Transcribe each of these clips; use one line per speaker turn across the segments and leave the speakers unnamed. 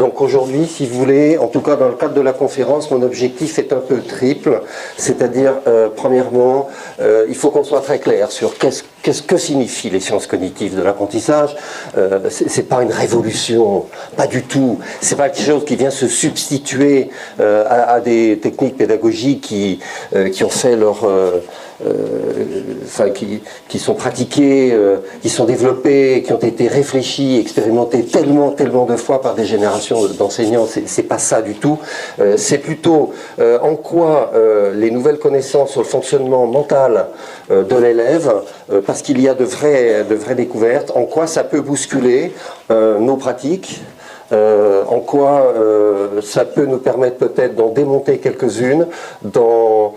Donc aujourd'hui, si vous voulez, en tout cas dans le cadre de la conférence, mon objectif est un peu triple, c'est-à-dire, premièrement, il faut qu'on soit très clair sur qu'est-ce que signifient les sciences cognitives de l'apprentissage. C'est pas une révolution, pas du tout. C'est pas quelque chose qui vient se substituer à des techniques pédagogiques qui ont fait leur... qui sont pratiquées, qui sont développées, qui ont été réfléchies, expérimentées tellement de fois par des générations d'enseignants. C'est pas ça du tout. C'est plutôt en quoi les nouvelles connaissances sur le fonctionnement mental de l'élève, parce qu'il y a de vraies découvertes, en quoi ça peut bousculer nos pratiques, en quoi ça peut nous permettre peut-être d'en démonter quelques-unes, d'en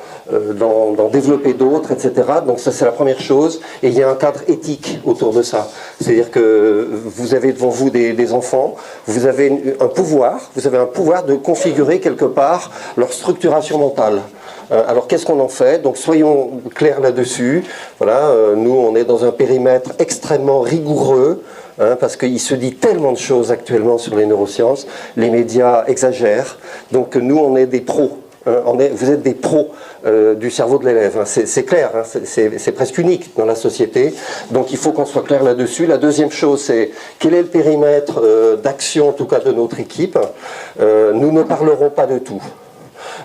développer d'autres, etc. Donc ça c'est la première chose, et il y a un cadre éthique autour de ça. C'est-à-dire que vous avez devant vous des enfants, vous avez un pouvoir de configurer quelque part leur structuration mentale. Alors qu'est-ce qu'on en fait? Donc soyons clairs là-dessus. Voilà, nous on est dans un périmètre extrêmement rigoureux, parce qu'il se dit tellement de choses actuellement sur les neurosciences, les médias exagèrent, donc nous on est des pros. Vous êtes des pros du cerveau de l'élève, c'est clair, c'est presque unique dans la société, donc il faut qu'on soit clair là-dessus. La deuxième chose, c'est quel est le périmètre d'action, en tout cas de notre équipe. Nous ne parlerons pas de tout.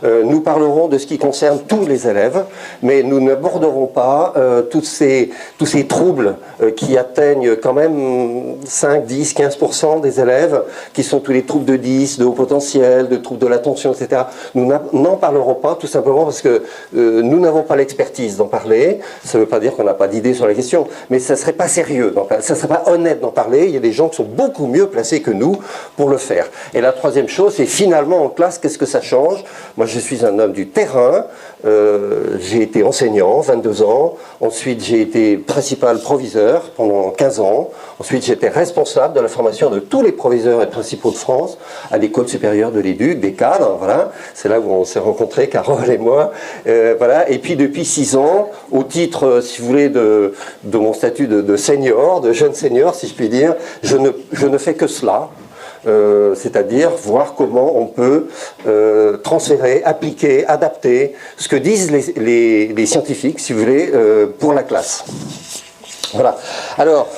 Nous parlerons de ce qui concerne tous les élèves, mais nous n'aborderons pas tous ces troubles qui atteignent quand même 5, 10, 15% des élèves, qui sont tous les troubles de 10, de haut potentiel, de troubles de l'attention, etc. Nous n'en parlerons pas, tout simplement parce que nous n'avons pas l'expertise d'en parler. Ça ne veut pas dire qu'on n'a pas d'idée sur la question, mais ça ne serait pas sérieux, ça ne serait pas honnête d'en parler. Il y a des gens qui sont beaucoup mieux placés que nous pour le faire. Et la troisième chose, c'est finalement en classe, qu'est-ce que ça change? Moi, je suis un homme du terrain, j'ai été enseignant, 22 ans, ensuite j'ai été principal proviseur pendant 15 ans, ensuite j'étais responsable de la formation de tous les proviseurs et principaux de France à l'école supérieure de l'Éduc, des cadres, voilà, c'est là où on s'est rencontrés, Carole et moi, voilà, et puis depuis 6 ans, au titre, si vous voulez, de mon statut de senior, de jeune senior, si je puis dire, je ne fais que cela. C'est-à-dire voir comment on peut transférer, appliquer, adapter ce que disent les scientifiques, si vous voulez, pour la classe. Voilà. Alors,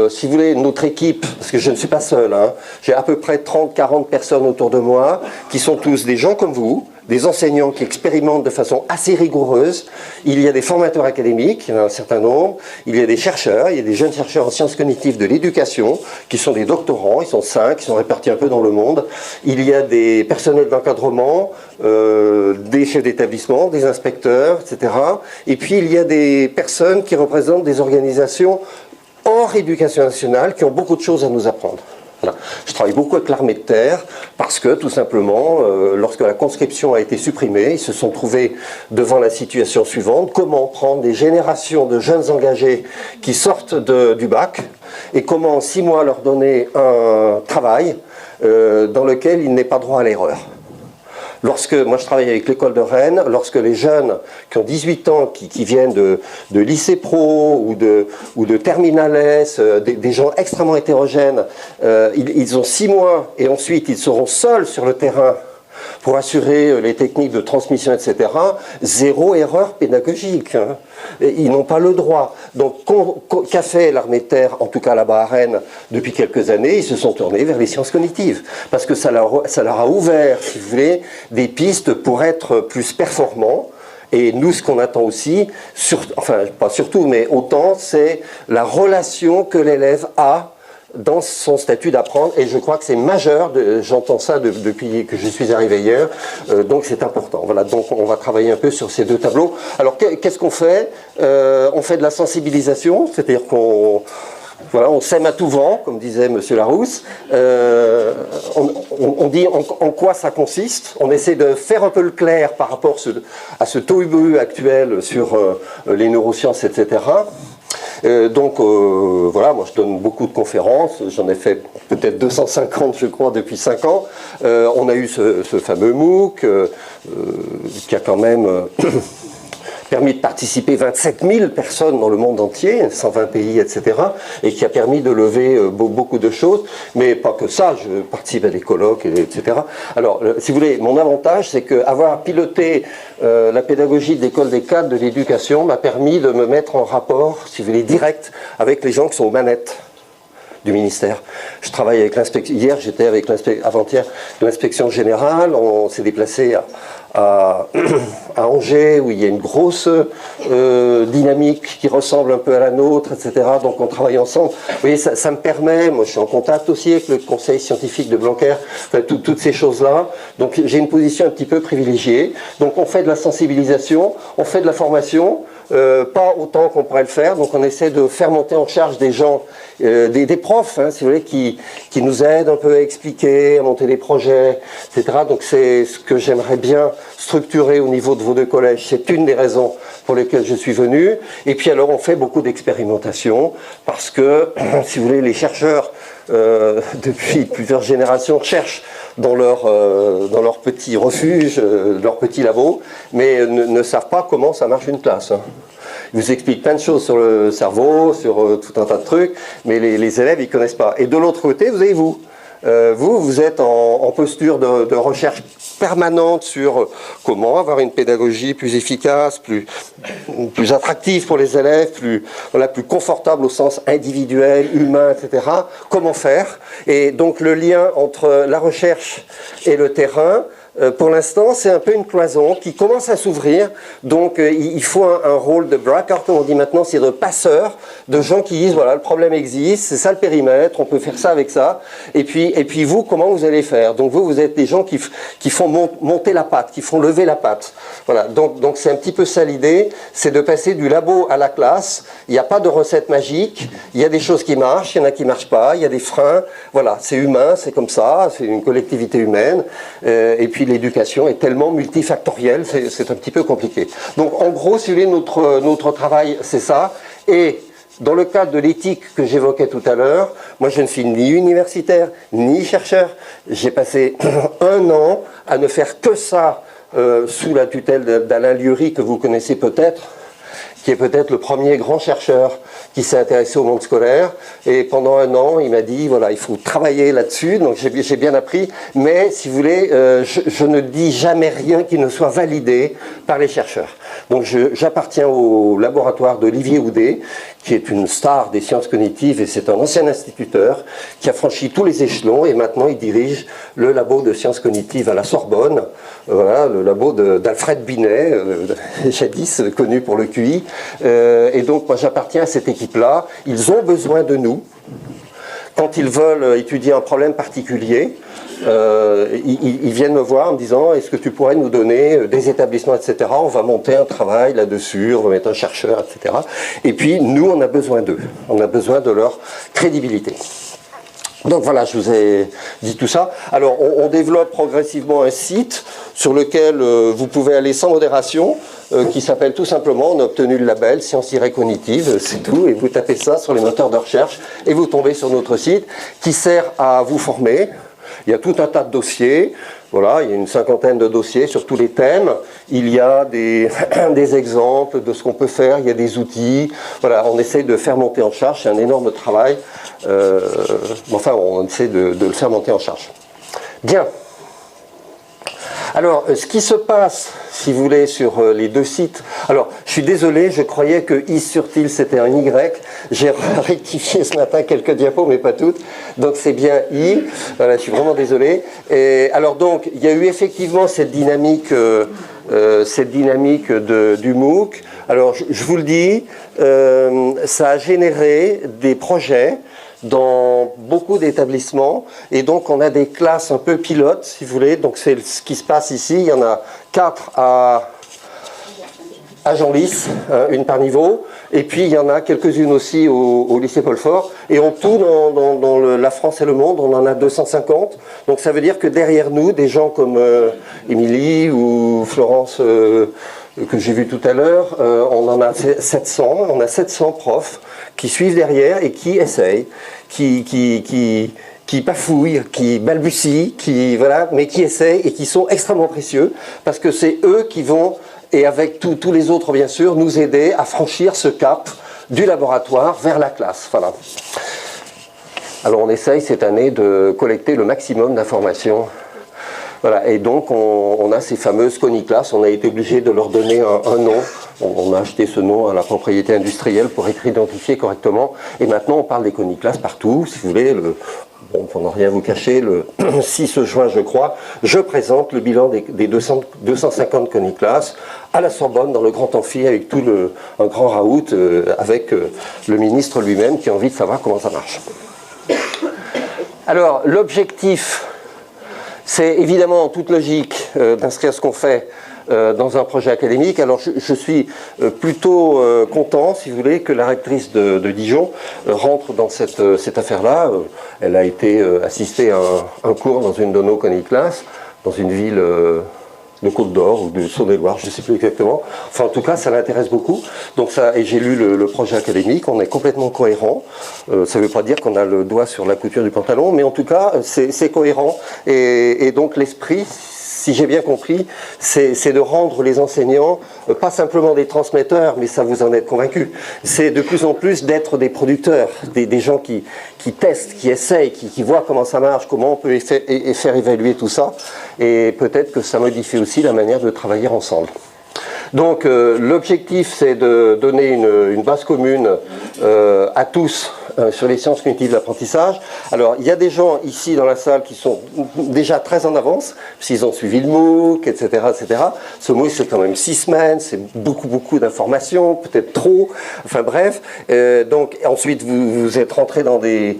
si vous voulez, notre équipe, parce que je ne suis pas seul, j'ai à peu près 30-40 personnes autour de moi, qui sont tous des gens comme vous, des enseignants qui expérimentent de façon assez rigoureuse. Il y a des formateurs académiques, il y en a un certain nombre, il y a des chercheurs, il y a des jeunes chercheurs en sciences cognitives de l'éducation, qui sont des doctorants, ils sont 5, ils sont répartis un peu dans le monde. Il y a des personnels d'encadrement, des chefs d'établissement, des inspecteurs, etc. Et puis il y a des personnes qui représentent des organisations hors éducation nationale, qui ont beaucoup de choses à nous apprendre. Voilà. Je travaille beaucoup avec l'armée de terre parce que, tout simplement, lorsque la conscription a été supprimée, ils se sont trouvés devant la situation suivante: comment prendre des générations de jeunes engagés qui sortent du bac et comment en 6 mois leur donner un travail dans lequel il n'est pas droit à l'erreur. Moi je travaille avec l'école de Rennes, lorsque les jeunes qui ont 18 ans, qui viennent de lycée pro ou de terminale S, des gens extrêmement hétérogènes, ils ont 6 mois et ensuite ils seront seuls sur le terrain pour assurer les techniques de transmission, etc. Zéro erreur pédagogique. Ils n'ont pas le droit. Donc, qu'a fait l'armée de terre, en tout cas là-bas à Rennes, depuis quelques années? Ils se sont tournés vers les sciences cognitives. Parce que ça leur a ouvert, si vous voulez, des pistes pour être plus performants. Et nous, ce qu'on attend aussi, enfin, pas surtout, mais autant, c'est la relation que l'élève a dans son statut d'apprendre, et je crois que c'est majeur, j'entends ça depuis que je suis arrivé hier, donc c'est important. Voilà, donc on va travailler un peu sur ces 2 tableaux. Alors qu'est-ce qu'on fait? On fait de la sensibilisation, c'est-à-dire qu'on sème à tout vent, comme disait M. Larousse. On dit en quoi ça consiste. On essaie de faire un peu le clair par rapport à ce tohu-bohu actuel sur les neurosciences, etc. Voilà, moi je donne beaucoup de conférences, j'en ai fait peut-être 250 je crois depuis 5 ans. On a eu ce fameux MOOC qui a quand même permis de participer 27 000 personnes dans le monde entier, 120 pays, etc., et qui a permis de lever beaucoup de choses, mais pas que ça, je participe à des colloques, etc. Alors, si vous voulez, mon avantage, c'est qu'avoir piloté la pédagogie de l'école des cadres de l'éducation m'a permis de me mettre en rapport, si vous voulez, direct avec les gens qui sont aux manettes du ministère. Je travaille avec l'inspection. Hier, j'étais avec avant-hier l'inspection générale. On s'est déplacé à Angers, où il y a une grosse dynamique qui ressemble un peu à la nôtre, etc. Donc on travaille ensemble. Vous voyez, ça me permet, moi je suis en contact aussi avec le conseil scientifique de Blanquer, enfin, toutes ces choses-là. Donc j'ai une position un petit peu privilégiée. Donc on fait de la sensibilisation, on fait de la formation, pas autant qu'on pourrait le faire. Donc on essaie de faire monter en charge des gens, des profs, hein, si vous voulez, qui nous aident un peu à expliquer, à monter des projets, etc. Donc c'est ce que j'aimerais bien structurer au niveau de vos deux collèges. C'est une des raisons pour lesquelles je suis venu. Et puis alors on fait beaucoup d'expérimentations parce que, si vous voulez, les chercheurs depuis plusieurs générations cherchent dans leur petit refuge, leur petit labo, mais ne savent pas comment ça marche une classe. Hein. Ils vous expliquent plein de choses sur le cerveau, sur tout un tas de trucs, mais les élèves, ils ne connaissent pas. Et de l'autre côté, vous avez vous. Vous êtes en posture de recherche permanente sur comment avoir une pédagogie plus efficace, plus attractive pour les élèves, plus confortable au sens individuel, humain, etc. Comment faire? Et donc le lien entre la recherche et le terrain, pour l'instant, c'est un peu une cloison qui commence à s'ouvrir. Donc, il faut un rôle de breaker, comme on dit maintenant, c'est de passeur, de gens qui disent, voilà, le problème existe, c'est ça le périmètre, on peut faire ça avec ça. Et puis vous, comment vous allez faire? Donc, vous êtes des gens qui font monter la patte, qui font lever la patte. Voilà. Donc c'est un petit peu ça l'idée, c'est de passer du labo à la classe. Il n'y a pas de recette magique. Il y a des choses qui marchent, il y en a qui ne marchent pas, il y a des freins. Voilà, c'est humain, c'est comme ça, c'est une collectivité humaine. Et puis, l'éducation est tellement multifactorielle, c'est un petit peu compliqué. Donc en gros, si vous voulez, notre travail, c'est ça. Et dans le cadre de l'éthique que j'évoquais tout à l'heure, moi je ne suis ni universitaire, ni chercheur. J'ai passé un an à ne faire que ça sous la tutelle d'Alain Lieury, que vous connaissez peut-être, qui est peut-être le premier grand chercheur qui s'est intéressé au monde scolaire. Et pendant un an, il m'a dit, voilà, il faut travailler là-dessus. Donc j'ai bien appris. Mais, si vous voulez, je ne dis jamais rien qui ne soit validé par les chercheurs. Donc j'appartiens au laboratoire d'Olivier Houdet, qui est une star des sciences cognitives, et c'est un ancien instituteur qui a franchi tous les échelons, et maintenant il dirige le labo de sciences cognitives à la Sorbonne, voilà, le labo d'Alfred Binet, jadis connu pour le QI. Et donc moi j'appartiens à cette équipe-là. Ils ont besoin de nous. Quand ils veulent étudier un problème particulier, ils viennent me voir en me disant, est-ce que tu pourrais nous donner des établissements, etc. On va monter un travail là-dessus, on va mettre un chercheur, etc. Et puis nous, on a besoin d'eux. On a besoin de leur crédibilité. Donc voilà, je vous ai dit tout ça. Alors on développe progressivement un site sur lequel vous pouvez aller sans modération, qui s'appelle tout simplement, on a obtenu le label Sciences-Cognitive, c'est tout, et vous tapez ça sur les moteurs de recherche et vous tombez sur notre site qui sert à vous former. Il y a tout un tas de dossiers, voilà, il y a une cinquantaine de dossiers sur tous les thèmes. Il y a des exemples de ce qu'on peut faire, il y a des outils. Voilà, on essaie de faire monter en charge, c'est un énorme travail. Enfin, on essaie de le faire monter en charge. Bien. Alors, ce qui se passe, si vous voulez, sur les deux sites... Alors, je suis désolé, je croyais que I sur TIL, c'était un Y. J'ai rectifié ce matin quelques diapos, mais pas toutes. Donc, c'est bien I. Voilà, je suis vraiment désolé. Et, alors, donc, il y a eu effectivement cette dynamique du MOOC. Alors, je vous le dis, ça a généré des projets dans beaucoup d'établissements, et donc on a des classes un peu pilotes, si vous voulez. Donc c'est ce qui se passe ici. Il y en a 4 à Genlis, une par niveau, et puis il y en a quelques-unes aussi au lycée Paul Fort, et en tout dans la France et le monde, on en a 250. Donc ça veut dire que derrière nous, des gens comme Émilie ou Florence, que j'ai vu tout à l'heure, on en a 700, on a 700 profs qui suivent derrière et qui essayent, qui bafouillent, qui balbutient, voilà, mais qui essayent et qui sont extrêmement précieux, parce que c'est eux qui vont et avec tous les autres, bien sûr, nous aider à franchir ce cap du laboratoire vers la classe. Voilà. Alors on essaye cette année de collecter le maximum d'informations. Voilà, et donc on a ces fameuses coniclasses, on a été obligé de leur donner un nom. On a acheté ce nom à la propriété industrielle pour être identifié correctement. Et maintenant on parle des coniclasses partout. Si vous voulez, bon, pour ne rien vous cacher, le 6 juin je crois, je présente le bilan des 250 coniclasses à la Sorbonne dans le grand amphi avec un grand raout avec le ministre lui-même qui a envie de savoir comment ça marche. Alors l'objectif, c'est évidemment en toute logique d'inscrire ce qu'on fait dans un projet académique. Alors je suis plutôt content, si vous voulez, que la rectrice de Dijon rentre dans cette affaire-là. Elle a été assistée à un cours dans une de nos coniclasses, dans une ville de Côte-d'Or ou de Saône-et-Loire, je ne sais plus exactement. Enfin, en tout cas, ça l'intéresse beaucoup. Donc ça, et j'ai lu le projet académique, on est complètement cohérent. Ça ne veut pas dire qu'on a le doigt sur la couture du pantalon, mais en tout cas, c'est cohérent. Et donc l'esprit, si j'ai bien compris, c'est de rendre les enseignants pas simplement des transmetteurs, mais ça vous en êtes convaincus, c'est de plus en plus d'être des producteurs, des gens qui testent, qui essayent, qui voient comment ça marche, comment on peut faire évaluer tout ça, et peut-être que ça modifie aussi la manière de travailler ensemble. Donc l'objectif, c'est de donner une base commune à tous sur les sciences cognitives de l'apprentissage. Alors il y a des gens ici dans la salle qui sont déjà très en avance, s'ils ont suivi le MOOC, etc., etc. Ce MOOC, c'est quand même 6 semaines, c'est beaucoup d'informations, peut-être trop, enfin bref. Donc ensuite vous êtes rentrés dans des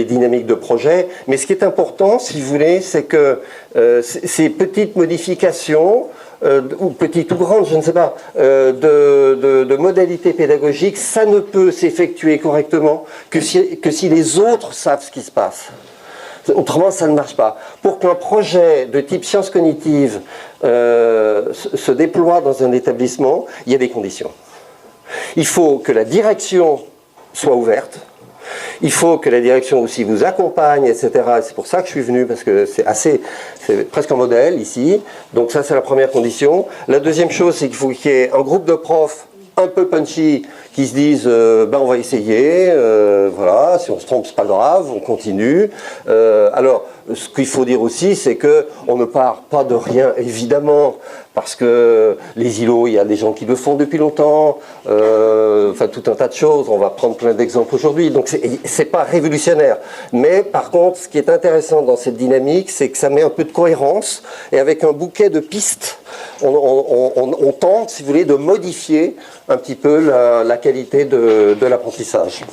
dynamiques de projet, mais ce qui est important, si vous voulez, c'est que ces petites modifications, ou petite ou grande, je ne sais pas, de modalités pédagogiques, ça ne peut s'effectuer correctement que si les autres savent ce qui se passe. Autrement, ça ne marche pas. Pour qu'un projet de type sciences cognitives se déploie dans un établissement, il y a des conditions. Il faut que la direction soit ouverte. Il faut que la direction aussi vous accompagne, etc. C'est pour ça que je suis venu, parce que c'est presque un modèle ici. Donc ça, c'est la première condition. La deuxième chose, c'est qu'il faut qu'il y ait un groupe de profs un peu punchy qui se disent ben on va essayer, voilà, si on se trompe c'est pas grave, on continue. Alors ce qu'il faut dire aussi, c'est que on ne part pas de rien évidemment, parce que les îlots, il y a des gens qui le font depuis longtemps, enfin tout un tas de choses, on va prendre plein d'exemples aujourd'hui, donc c'est pas révolutionnaire. Mais par contre, ce qui est intéressant dans cette dynamique, c'est que ça met un peu de cohérence, et avec un bouquet de pistes, on tente, si vous voulez, de modifier un petit peu la qualité de l'apprentissage.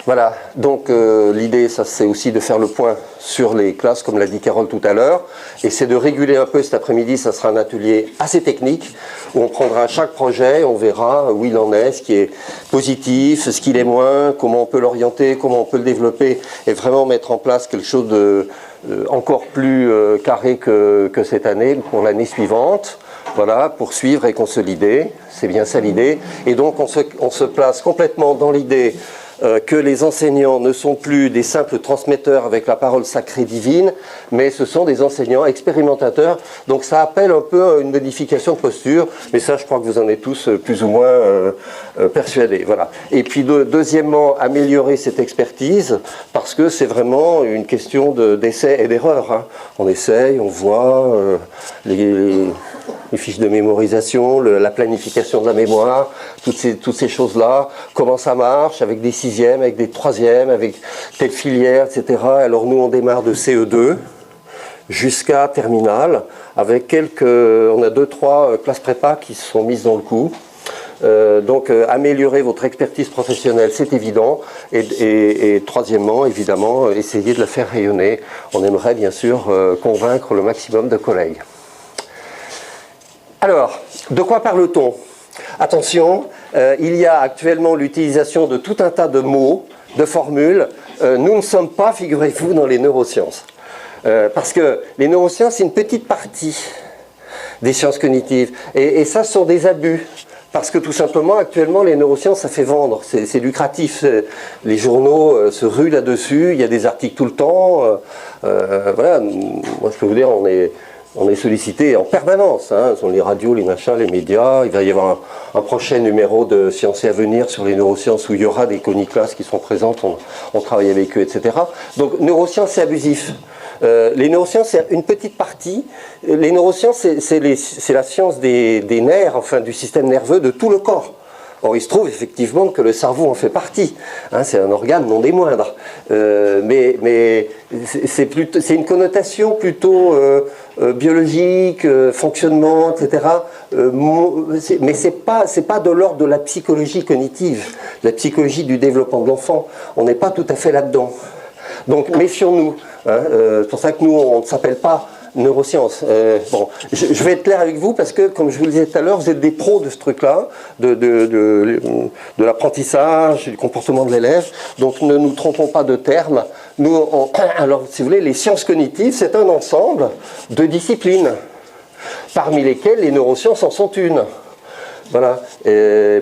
Voilà, donc l'idée, ça c'est aussi de faire le point sur les classes, comme l'a dit Carole tout à l'heure, et c'est de réguler un peu cet après-midi. Ça sera un atelier assez technique, où on prendra chaque projet, on verra où il en est, ce qui est positif, ce qui l'est moins, comment on peut l'orienter, comment on peut le développer, et vraiment mettre en place quelque chose de encore plus carré que cette année, pour l'année suivante. Voilà, poursuivre et consolider, c'est bien ça l'idée. Et donc on se place complètement dans l'idée que les enseignants ne sont plus des simples transmetteurs avec la parole sacrée divine, mais ce sont des enseignants expérimentateurs. Donc ça appelle un peu à une modification de posture, mais ça je crois que vous en êtes tous plus ou moins persuadés. Voilà. Et puis deuxièmement, améliorer cette expertise, parce que c'est vraiment une question d'essai et d'erreur. Hein. On essaye, on voit les fiches de mémorisation, la planification de la mémoire, toutes ces choses-là, comment ça marche avec des sixièmes, avec des troisièmes, avec telle filière, etc. Alors nous, on démarre de CE2 jusqu'à terminale, avec on a 2-3 classes prépa qui se sont mises dans le coup. Donc améliorer votre expertise professionnelle, c'est évident, et troisièmement, évidemment, essayer de la faire rayonner. On aimerait bien sûr convaincre le maximum de collègues. Alors, de quoi parle-t-on? Attention, il y a actuellement l'utilisation de tout un tas de mots, de formules. Nous ne sommes pas, figurez-vous, dans les neurosciences. Parce que les neurosciences, c'est une petite partie des sciences cognitives. Et ça, ce sont des abus. Parce que tout simplement, actuellement, les neurosciences, ça fait vendre. C'est lucratif. Les journaux se ruent là-dessus. Il y a des articles tout le temps. Voilà. Moi, je peux vous dire, On est sollicité en permanence, hein, sur les radios, les machins, les médias. Il va y avoir un prochain numéro de Sciences et Avenir sur les neurosciences où il y aura des coniclasses qui seront présentes, on travaille avec eux, etc. Donc neurosciences, c'est abusif. Les neurosciences, c'est une petite partie. Les neurosciences, c'est la science des nerfs, enfin du système nerveux de tout le corps. Or, il se trouve effectivement que le cerveau en fait partie. Hein, c'est un organe non des moindres. Mais c'est une connotation plutôt biologique, fonctionnement, etc. Mais c'est pas de l'ordre de la psychologie cognitive, la psychologie du développement de l'enfant. On n'est pas tout à fait là-dedans. Donc, méfions-nous. Hein, c'est pour ça que nous, on ne s'appelle pas neurosciences. Bon, je vais être clair avec vous parce que, comme je vous le disais tout à l'heure, vous êtes des pros de ce truc-là, de l'apprentissage, du comportement de l'élève. Donc, ne nous trompons pas de termes. Nous, alors, si vous voulez, les sciences cognitives, c'est un ensemble de disciplines, parmi lesquelles les neurosciences en sont une. Voilà,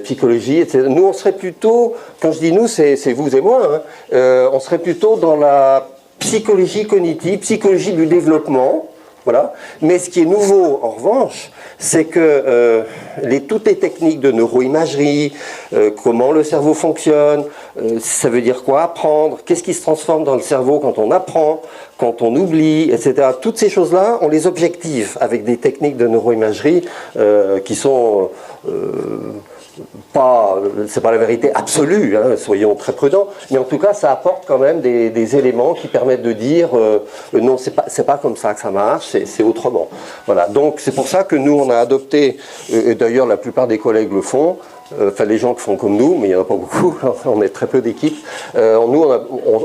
psychologie, etc. Nous, on serait plutôt, quand je dis nous, c'est vous et moi, hein, on serait plutôt dans la psychologie cognitive, psychologie du développement, voilà. Mais ce qui est nouveau, en revanche, c'est que toutes les techniques de neuroimagerie, comment le cerveau fonctionne, ça veut dire quoi apprendre, qu'est-ce qui se transforme dans le cerveau quand on apprend, quand on oublie, etc. Toutes ces choses-là, on les objective avec des techniques de neuroimagerie qui sont c'est pas la vérité absolue, hein, soyons très prudents, mais en tout cas ça apporte quand même des éléments qui permettent de dire non, c'est pas comme ça que ça marche, c'est autrement. Voilà, donc c'est pour ça que nous on a adopté, et d'ailleurs la plupart des collègues le font, enfin les gens qui font comme nous, mais il n'y en a pas beaucoup, on est très peu d'équipes, nous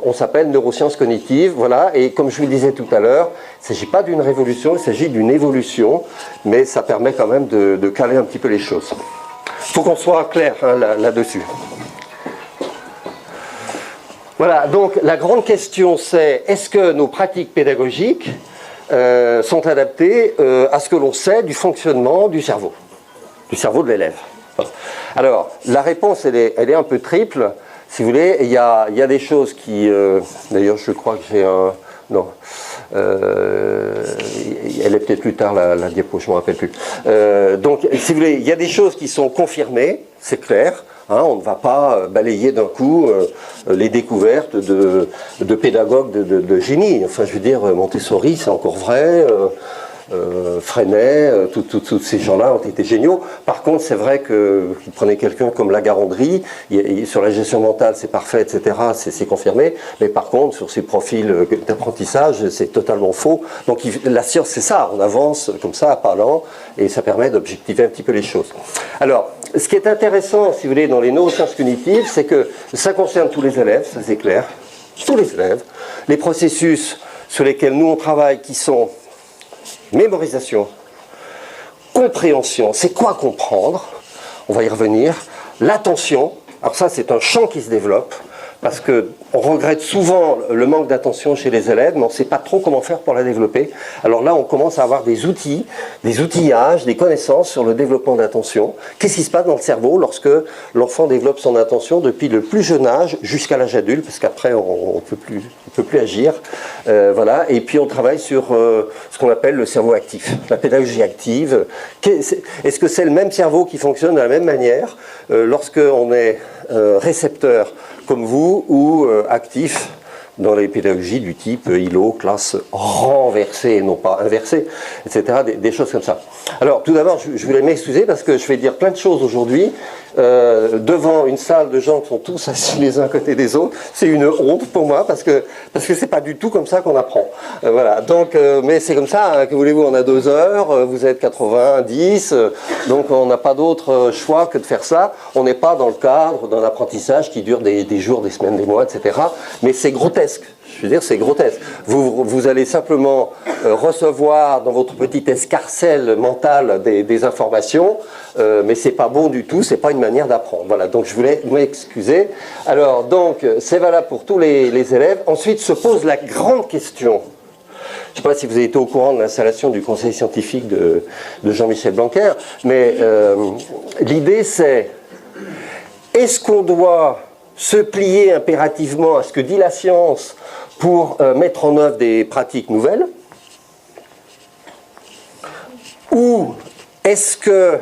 on s'appelle neurosciences cognitives, voilà, et comme je vous le disais tout à l'heure, il ne s'agit pas d'une révolution, il s'agit d'une évolution, mais ça permet quand même de caler un petit peu les choses. Il faut qu'on soit clair hein, là-dessus. Voilà, donc la grande question c'est, est-ce que nos pratiques pédagogiques sont adaptées à ce que l'on sait du fonctionnement du cerveau de l'élève? Alors, la réponse, elle est un peu triple. Si vous voulez, il y a des choses qui... D'ailleurs, je crois que j'ai un... Non. Elle est peut-être plus tard, la diapo, je ne me rappelle plus. Donc, si vous voulez, il y a des choses qui sont confirmées, c'est clair. Hein, on ne va pas balayer d'un coup les découvertes de pédagogues de génie. Enfin, je veux dire, Montessori, c'est encore vrai. Freinet, tous ces gens-là ont été géniaux. Par contre, c'est vrai que vous prenez quelqu'un comme Lagarandrie, sur la gestion mentale, c'est parfait, etc., c'est confirmé. Mais par contre, sur ces profils d'apprentissage, c'est totalement faux. Donc la science, c'est ça, on avance comme ça, à pas lent, et ça permet d'objectiver un petit peu les choses. Alors, ce qui est intéressant, si vous voulez, dans les neurosciences cognitives, c'est que ça concerne tous les élèves, ça c'est clair, tous les élèves. Les processus sur lesquels nous on travaille, qui sont mémorisation, compréhension, c'est quoi comprendre? On va y revenir. L'attention, alors ça c'est un champ qui se développe, parce qu'on regrette souvent le manque d'attention chez les élèves, mais on ne sait pas trop comment faire pour la développer. Alors là, on commence à avoir des outils, des outillages, des connaissances sur le développement d'attention. Qu'est-ce qui se passe dans le cerveau lorsque l'enfant développe son attention depuis le plus jeune âge jusqu'à l'âge adulte, parce qu'après, on ne peut plus agir. Voilà. Et puis, on travaille sur ce qu'on appelle le cerveau actif, la pédagogie active. Est-ce que c'est le même cerveau qui fonctionne de la même manière lorsqu'on est récepteur comme vous, ou actif dans les pédagogies du type îlot, classe renversée, non pas inversée, etc., des choses comme ça. Alors, tout d'abord, je voulais m'excuser parce que je vais dire plein de choses aujourd'hui devant une salle de gens qui sont tous assis les uns à côté des autres. C'est une honte pour moi parce que c'est pas du tout comme ça qu'on apprend. Voilà. Donc, mais c'est comme ça. Hein, que voulez-vous, on a 2 heures, vous êtes 90, donc on n'a pas d'autre choix que de faire ça. On n'est pas dans le cadre d'un apprentissage qui dure des jours, des semaines, des mois, etc. Mais c'est grotesque. Je veux dire, c'est grotesque. Vous allez simplement recevoir dans votre petite escarcelle mentale des informations, mais c'est pas bon du tout, c'est pas une manière d'apprendre. Voilà, donc je voulais m'excuser. Alors, donc, c'est valable pour tous les élèves. Ensuite se pose la grande question. Je ne sais pas si vous avez été au courant de l'installation du conseil scientifique de Jean-Michel Blanquer, mais l'idée c'est, est-ce qu'on doit se plier impérativement à ce que dit la science pour mettre en œuvre des pratiques nouvelles, Ou est-ce que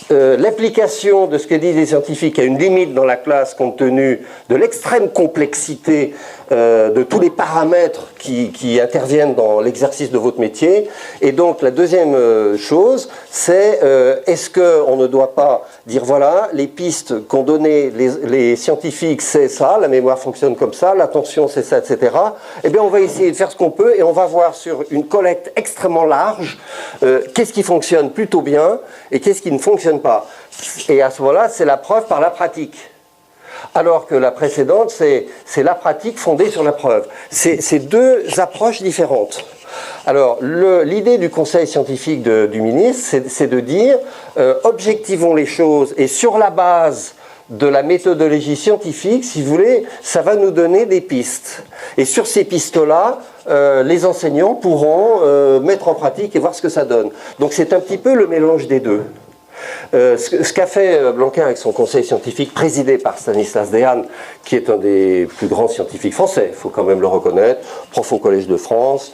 l'application de ce que disent les scientifiques a une limite dans la classe compte tenu de l'extrême complexité de tous les paramètres qui interviennent dans l'exercice de votre métier. Et donc la deuxième chose, c'est est-ce qu'on ne doit pas dire voilà, les pistes qu'ont données les scientifiques, c'est ça, la mémoire fonctionne comme ça, l'attention c'est ça, etc. Eh bien on va essayer de faire ce qu'on peut et on va voir sur une collecte extrêmement large qu'est-ce qui fonctionne plutôt bien et qu'est-ce qui ne fonctionne pas. Et à ce moment-là, c'est la preuve par la pratique. Alors que la précédente, c'est la pratique fondée sur la preuve. C'est deux approches différentes. Alors, l'idée du conseil scientifique du ministre, c'est de dire objectivons les choses et sur la base de la méthodologie scientifique, si vous voulez, ça va nous donner des pistes. Et sur ces pistes-là, les enseignants pourront mettre en pratique et voir ce que ça donne. Donc c'est un petit peu le mélange des deux. Ce qu'a fait Blanquer avec son conseil scientifique présidé par Stanislas Dehaene, qui est un des plus grands scientifiques français, il faut quand même le reconnaître, prof au Collège de France,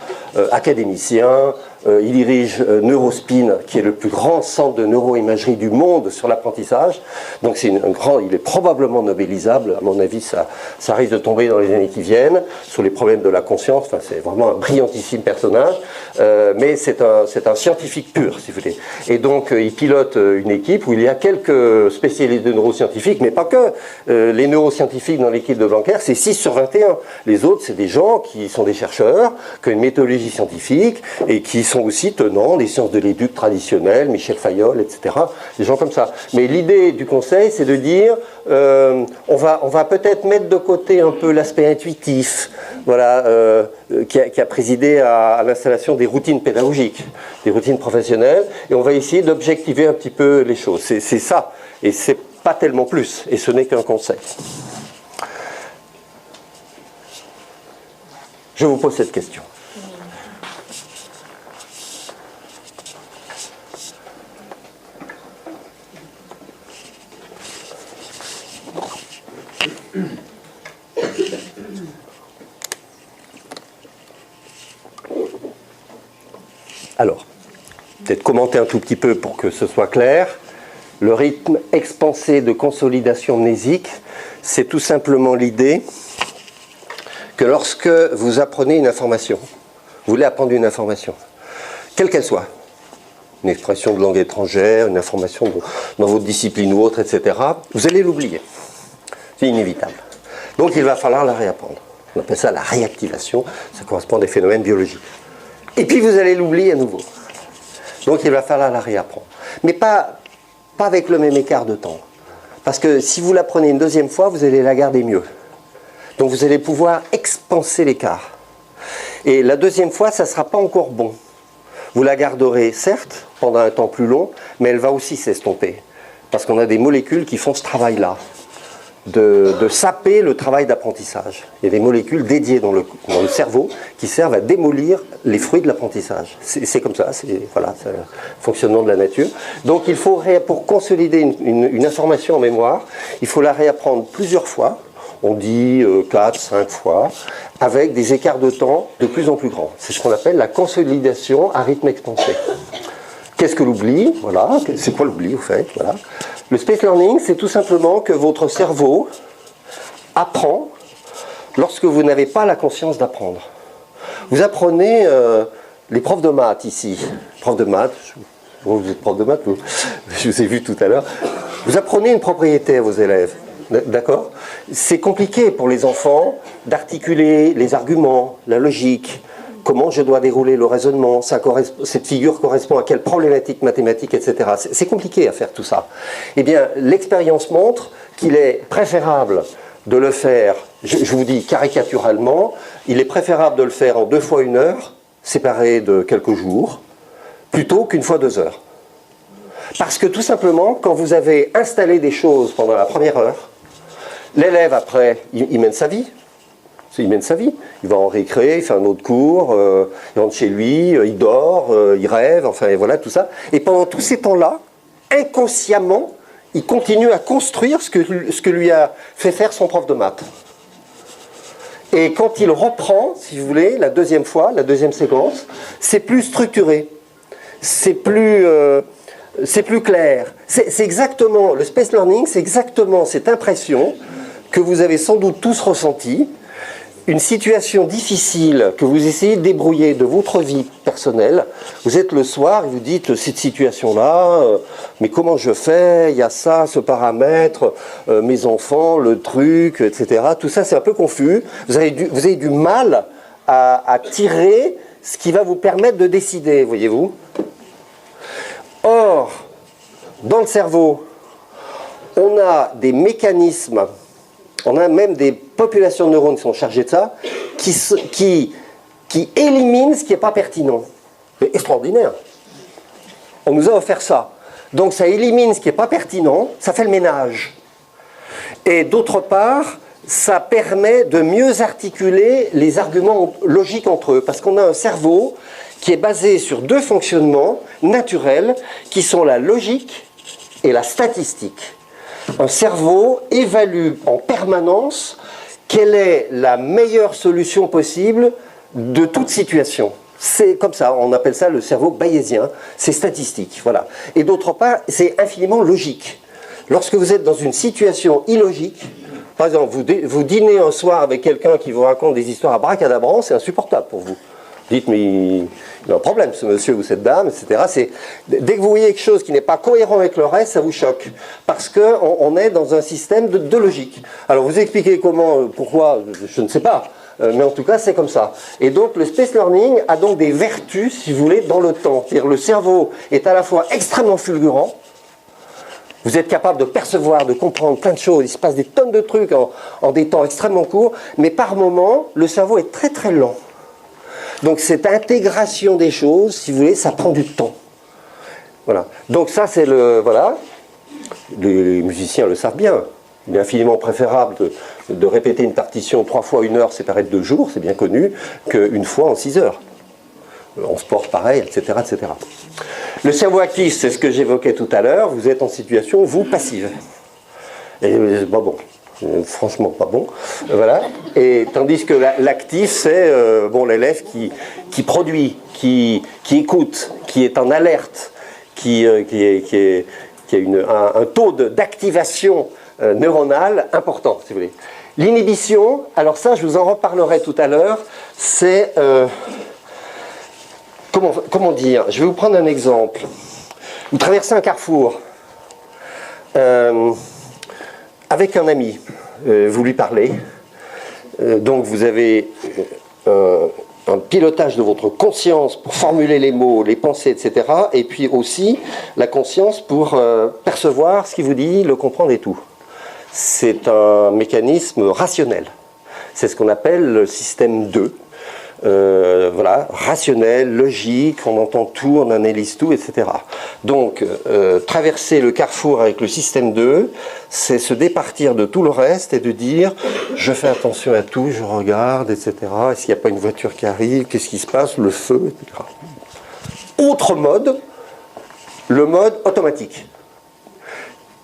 académicien, il dirige Neurospin, qui est le plus grand centre de neuroimagerie du monde sur l'apprentissage. Donc c'est il est probablement nobélisable, à mon avis ça risque de tomber dans les années qui viennent, sur les problèmes de la conscience. Enfin, c'est vraiment un brillantissime personnage, mais c'est un scientifique pur, si vous voulez. Et donc il pilote une équipe où il y a quelques spécialistes de neuroscientifiques, mais pas que. Les neuroscientifiques dans l'équipe de Blanquer, c'est 6 sur 21. Les autres, c'est des gens qui sont des chercheurs, qui ont une méthodologie scientifique et qui sont aussi tenants des sciences de l'éduc traditionnelles, Michel Fayol, etc. Des gens comme ça. Mais l'idée du conseil, c'est de dire, on va peut-être mettre de côté un peu l'aspect intuitif, voilà, qui a présidé à l'installation des routines pédagogiques, des routines professionnelles, et on va essayer d'objectiver un petit peu les choses. C'est ça, et c'est pas tellement plus, et ce n'est qu'un conseil. Je vous pose cette question. Alors, peut-être commenter un tout petit peu pour que ce soit clair. Le rythme expansé de consolidation mnésique, c'est tout simplement l'idée que lorsque vous apprenez une information, vous voulez apprendre une information, quelle qu'elle soit, une expression de langue étrangère, une information dans votre discipline ou autre, etc., vous allez l'oublier. C'est inévitable. Donc il va falloir la réapprendre. On appelle ça la réactivation, ça correspond à des phénomènes biologiques. Et puis vous allez l'oublier à nouveau. Donc il va falloir la réapprendre. Mais pas avec le même écart de temps. Parce que si vous la prenez une deuxième fois, vous allez la garder mieux. Donc vous allez pouvoir expanser l'écart. Et la deuxième fois, ça ne sera pas encore bon. Vous la garderez, certes, pendant un temps plus long, mais elle va aussi s'estomper. Parce qu'on a des molécules qui font ce travail-là, de saper le travail d'apprentissage. Il y a des molécules dédiées dans le cerveau qui servent à démolir les fruits de l'apprentissage. C'est comme ça, voilà, c'est le fonctionnement de la nature. Donc il faut, pour consolider une information en mémoire, il faut la réapprendre plusieurs fois, on dit 4, 5 fois, avec des écarts de temps de plus en plus grands. C'est ce qu'on appelle la consolidation à rythme expansé. Qu'est-ce que l'oubli? Voilà, c'est quoi l'oubli, au fait? Voilà. Le space learning, c'est tout simplement que votre cerveau apprend lorsque vous n'avez pas la conscience d'apprendre. Vous apprenez, les profs de maths ici, profs de maths, vous êtes prof de maths, je vous ai vu tout à l'heure, vous apprenez une propriété à vos élèves, d'accord? C'est compliqué pour les enfants d'articuler les arguments, la logique, comment je dois dérouler le raisonnement, cette figure correspond à quelle problématique mathématique, etc. C'est compliqué à faire tout ça. Eh bien, l'expérience montre qu'il est préférable de le faire, je vous dis caricaturalement, il est préférable de le faire en 2 fois 1 heure, séparé de quelques jours, plutôt qu'une fois 2 heures. Parce que tout simplement, quand vous avez installé des choses pendant la première heure, l'élève après, il mène sa vie. Il mène sa vie. Il va en récré, il fait un autre cours, il rentre chez lui, il dort, il rêve, enfin et voilà tout ça. Et pendant tous ces temps-là, inconsciemment, il continue à construire ce que lui a fait faire son prof de maths. Et quand il reprend, si vous voulez, la deuxième fois, la deuxième séquence, c'est plus structuré. c'est plus clair. C'est exactement, le space learning, c'est exactement cette impression que vous avez sans doute tous ressentie. Une situation difficile que vous essayez de débrouiller de votre vie personnelle, vous êtes le soir et vous dites cette situation-là, mais comment je fais? Il y a ça, ce paramètre, mes enfants, le truc, etc. Tout ça c'est un peu confus. Vous avez du mal à tirer ce qui va vous permettre de décider, voyez-vous. Or, dans le cerveau, on a des mécanismes. On a même des populations de neurones qui sont chargées de ça, qui éliminent ce qui n'est pas pertinent. C'est extraordinaire. On nous a offert ça. Donc ça élimine ce qui n'est pas pertinent, ça fait le ménage. Et d'autre part, ça permet de mieux articuler les arguments logiques entre eux. Parce qu'on a un cerveau qui est basé sur deux fonctionnements naturels, qui sont la logique et la statistique. Un cerveau évalue en permanence quelle est la meilleure solution possible de toute situation. C'est comme ça, on appelle ça le cerveau bayésien, c'est statistique, voilà. Et d'autre part, c'est infiniment logique. Lorsque vous êtes dans une situation illogique, par exemple, vous dînez un soir avec quelqu'un qui vous raconte des histoires à bracadabrant, c'est insupportable pour vous. Dites, mais il a un problème, ce monsieur ou cette dame, etc. Dès que vous voyez quelque chose qui n'est pas cohérent avec le reste, ça vous choque. Parce qu'on est dans un système de logique. Alors, vous expliquez comment, pourquoi, je ne sais pas. Mais en tout cas, c'est comme ça. Et donc, le space learning a donc des vertus, si vous voulez, dans le temps. C'est-à-dire, le cerveau est à la fois extrêmement fulgurant. Vous êtes capable de percevoir, de comprendre plein de choses. Il se passe des tonnes de trucs en des temps extrêmement courts. Mais par moment, le cerveau est très très lent. Donc cette intégration des choses, si vous voulez, ça prend du temps. Voilà. Donc ça, c'est le... Voilà. Les musiciens le savent bien. Il est infiniment préférable de répéter une partition 3 fois 1 heure séparée de 2 jours, c'est bien connu, qu'une fois en 6 heures. En sport, pareil, etc., etc. Le cerveau actif, c'est ce que j'évoquais tout à l'heure. Vous êtes en situation, vous, passive. Et bah bon. Franchement pas bon, voilà. Et tandis que l'actif, c'est bon, l'élève qui produit, qui écoute, qui est en alerte, qui a un taux d'activation neuronale important, si vous voulez. L'inhibition, alors ça, je vous en reparlerai tout à l'heure, c'est comment dire. Je vais vous prendre un exemple. Vous traversez un carrefour. Avec un ami, vous lui parlez, donc vous avez un pilotage de votre conscience pour formuler les mots, les pensées, etc. Et puis aussi la conscience pour percevoir ce qu'il vous dit, le comprendre et tout. C'est un mécanisme rationnel. C'est ce qu'on appelle le système 2. Voilà, rationnel, logique, on entend tout, on analyse tout, etc. Donc, traverser le carrefour avec le système 2, c'est se départir de tout le reste et de dire je fais attention à tout, je regarde, etc. Est-ce qu'il n'y a pas une voiture qui arrive, qu'est-ce qui se passe, le feu, etc. Autre mode, le mode automatique.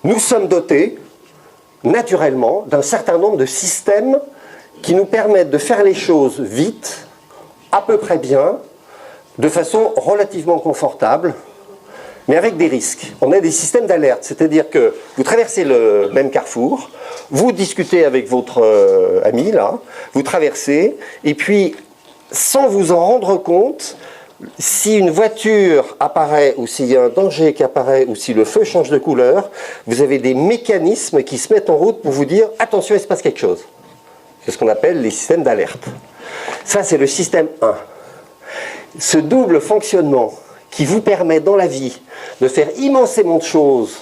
Nous sommes dotés, naturellement, d'un certain nombre de systèmes qui nous permettent de faire les choses vite, à peu près bien, de façon relativement confortable, mais avec des risques. On a des systèmes d'alerte, c'est-à-dire que vous traversez le même carrefour, vous discutez avec votre ami, là, vous traversez, et puis, sans vous en rendre compte, si une voiture apparaît, ou s'il y a un danger qui apparaît, ou si le feu change de couleur, vous avez des mécanismes qui se mettent en route pour vous dire « attention, il se passe quelque chose ». C'est ce qu'on appelle les systèmes d'alerte. Ça, c'est le système 1. Ce double fonctionnement qui vous permet dans la vie de faire immensément de choses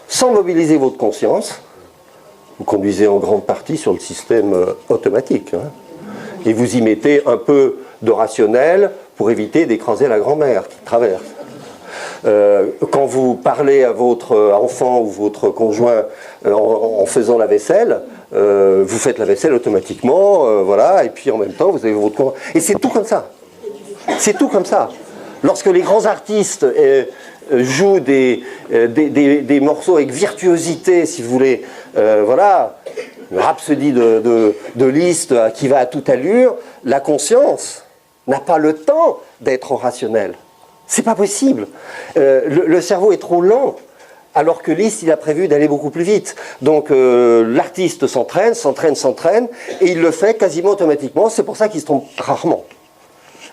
sans mobiliser votre conscience, vous conduisez en grande partie sur le système automatique. Hein, et vous y mettez un peu de rationnel pour éviter d'écraser la grand-mère qui traverse. Quand vous parlez à votre enfant ou votre conjoint en faisant la vaisselle, vous faites la vaisselle automatiquement, voilà, et puis en même temps vous avez votre... Et c'est tout comme ça. C'est tout comme ça. Lorsque les grands artistes jouent des morceaux avec virtuosité, si vous voulez, voilà, une rhapsodie de Liszt qui va à toute allure, la conscience n'a pas le temps d'être rationnelle. C'est pas possible. Le cerveau est trop lent, alors que Liszt, il a prévu d'aller beaucoup plus vite. Donc l'artiste s'entraîne, et il le fait quasiment automatiquement. C'est pour ça qu'il se trompe rarement.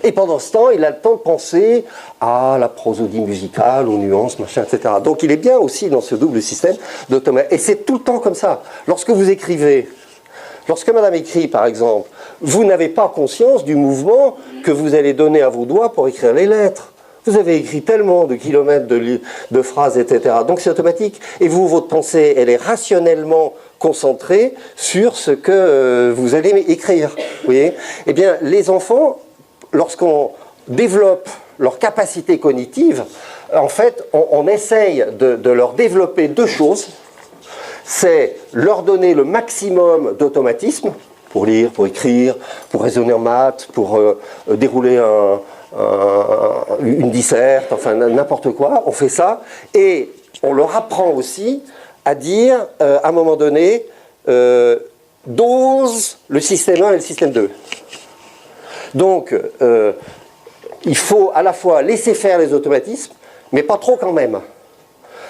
Et pendant ce temps, il a le temps de penser à la prosodie musicale, aux nuances, machin, etc. Donc il est bien aussi dans ce double système d'automatisme. Et c'est tout le temps comme ça. Lorsque vous écrivez, lorsque madame écrit, par exemple, vous n'avez pas conscience du mouvement que vous allez donner à vos doigts pour écrire les lettres. Vous avez écrit tellement de kilomètres de phrases, etc. Donc c'est automatique. Et vous, votre pensée, elle est rationnellement concentrée sur ce que vous allez écrire. Vous voyez ? Eh bien, les enfants, lorsqu'on développe leur capacité cognitive, en fait, on essaye de leur développer deux choses. C'est leur donner le maximum d'automatisme, pour lire, pour écrire, pour raisonner en maths, pour dérouler une disserte, enfin n'importe quoi, on fait ça, et on leur apprend aussi à dire, à un moment donné, dose le système 1 et le système 2. Donc, il faut à la fois laisser faire les automatismes, mais pas trop quand même.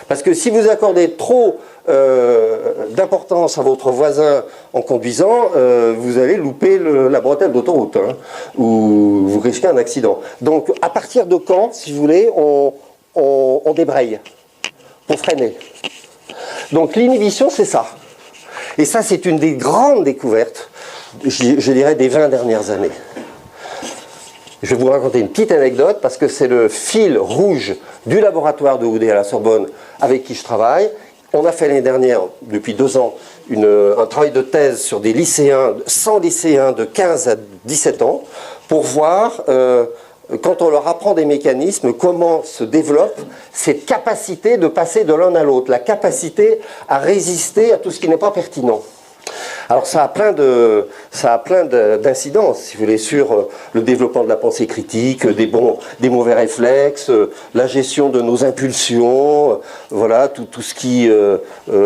Parce que si vous accordez trop d'importance à votre voisin en conduisant, vous allez louper la bretelle d'autoroute, hein, ou vous risquez un accident. Donc, à partir de quand, si vous voulez, on débraye pour freiner. Donc, l'inhibition, c'est ça. Et ça, c'est une des grandes découvertes, je dirais, des 20 dernières années. Je vais vous raconter une petite anecdote parce que c'est le fil rouge du laboratoire de Houdet à la Sorbonne avec qui je travaille. On a fait l'année dernière, depuis 2 ans, un travail de thèse sur des lycéens, 100 lycéens de 15 à 17 ans, pour voir, quand on leur apprend des mécanismes, comment se développe cette capacité de passer de l'un à l'autre, la capacité à résister à tout ce qui n'est pas pertinent. Alors ça a plein d'incidences, si vous voulez, sur le développement de la pensée critique, des mauvais réflexes, la gestion de nos impulsions, voilà, tout ce qui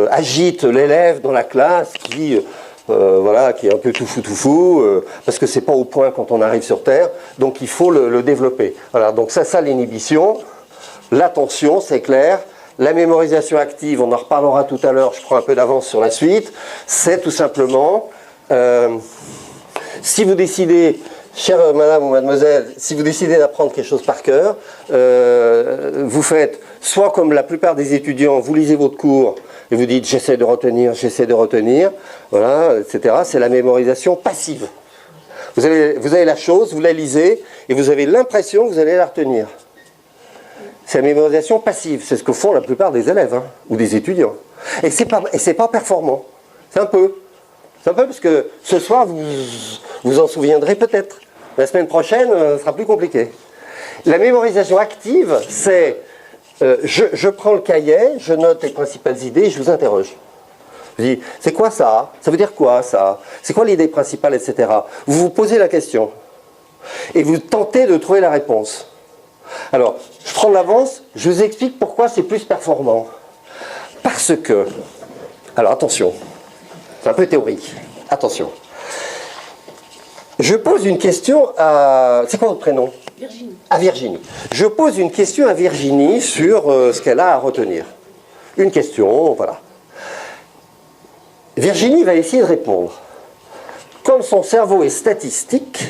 agite l'élève dans la classe, qui voilà, qui est un peu tout fou, parce que c'est pas au point quand on arrive sur Terre, donc il faut le développer. Voilà, donc ça l'inhibition, l'attention, c'est clair. La mémorisation active, on en reparlera tout à l'heure, je prends un peu d'avance sur la suite, c'est tout simplement, si vous décidez, chère madame ou mademoiselle, si vous décidez d'apprendre quelque chose par cœur, vous faites soit comme la plupart des étudiants, vous lisez votre cours et vous dites j'essaie de retenir, voilà, etc. C'est la mémorisation passive. Vous avez la chose, vous la lisez et vous avez l'impression que vous allez la retenir. C'est la mémorisation passive, c'est ce que font la plupart des élèves, hein, ou des étudiants. Et c'est pas performant. C'est un peu parce que ce soir, vous en souviendrez peut-être. La semaine prochaine, ce sera plus compliqué. La mémorisation active, c'est je prends le cahier, je note les principales idées, je vous interroge. Je dis, c'est quoi ça? Ça veut dire quoi ça? C'est quoi l'idée principale, etc. Vous vous posez la question. Et vous tentez de trouver la réponse. Alors, je prends de l'avance, je vous explique pourquoi c'est plus performant. Parce que, alors attention, c'est un peu théorique, attention. Je pose une question à... C'est quoi votre prénom?
Virginie.
À Virginie. Je pose une question à Virginie sur ce qu'elle a à retenir. Une question, voilà. Virginie va essayer de répondre. Comme son cerveau est statistique,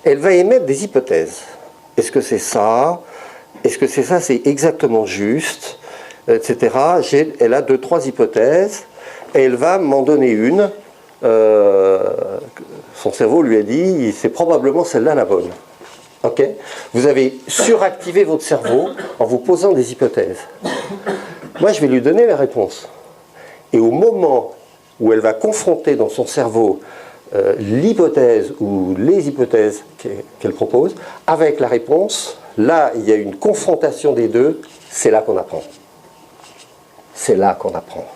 elle va émettre des hypothèses. Est-ce que c'est ça? Est-ce que c'est ça? C'est exactement juste, etc. Elle a 2-3 hypothèses et elle va m'en donner une. Son cerveau lui a dit, c'est probablement celle-là la bonne. Ok? Vous avez suractivé votre cerveau en vous posant des hypothèses. Moi, je vais lui donner la réponse. Et au moment où elle va confronter dans son cerveau l'hypothèse ou les hypothèses qu'elle propose, avec la réponse, là, il y a une confrontation des deux, c'est là qu'on apprend. C'est là qu'on apprend.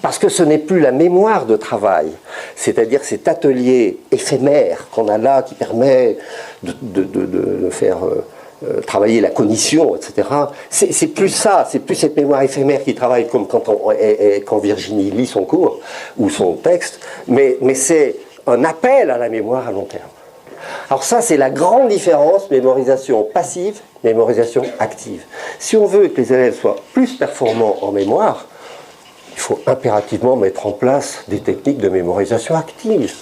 Parce que ce n'est plus la mémoire de travail, c'est-à-dire cet atelier éphémère qu'on a là, qui permet de faire travailler la cognition, etc. C'est plus ça, c'est plus cette mémoire éphémère qui travaille comme quand Virginie lit son cours ou son texte, mais c'est un appel à la mémoire à long terme. Alors ça, c'est la grande différence, mémorisation passive, mémorisation active. Si on veut que les élèves soient plus performants en mémoire, il faut impérativement mettre en place des techniques de mémorisation active.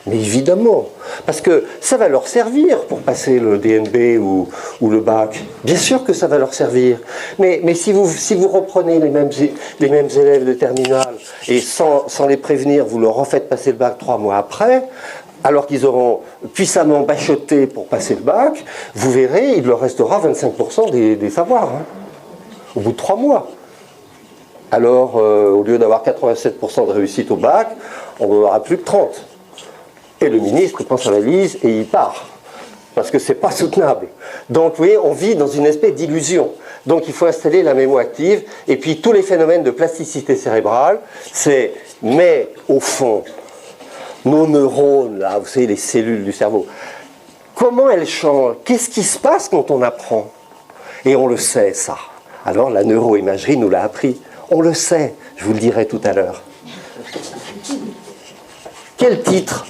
Mais évidemment, parce que ça va leur servir pour passer le DNB ou le bac. Bien sûr que ça va leur servir. Mais si vous reprenez les mêmes élèves de terminale et sans les prévenir, vous leur refaites passer le bac 3 mois après, alors qu'ils auront puissamment bachoté pour passer le bac, vous verrez, il leur restera 25% des savoirs, hein, au bout de 3 mois. Alors, au lieu d'avoir 87% de réussite au bac, on n'en aura plus que 30%. Et le ministre prend sa valise et il part. Parce que ce n'est pas soutenable. Donc, vous voyez, on vit dans une espèce d'illusion. Donc, il faut installer la mémoire active. Et puis, tous les phénomènes de plasticité cérébrale, c'est, mais au fond, nos neurones, là, vous savez, les cellules du cerveau, comment elles changent? Qu'est-ce qui se passe quand on apprend? Et on le sait, ça. Alors, la neuroimagerie nous l'a appris. On le sait, je vous le dirai tout à l'heure. Quel titre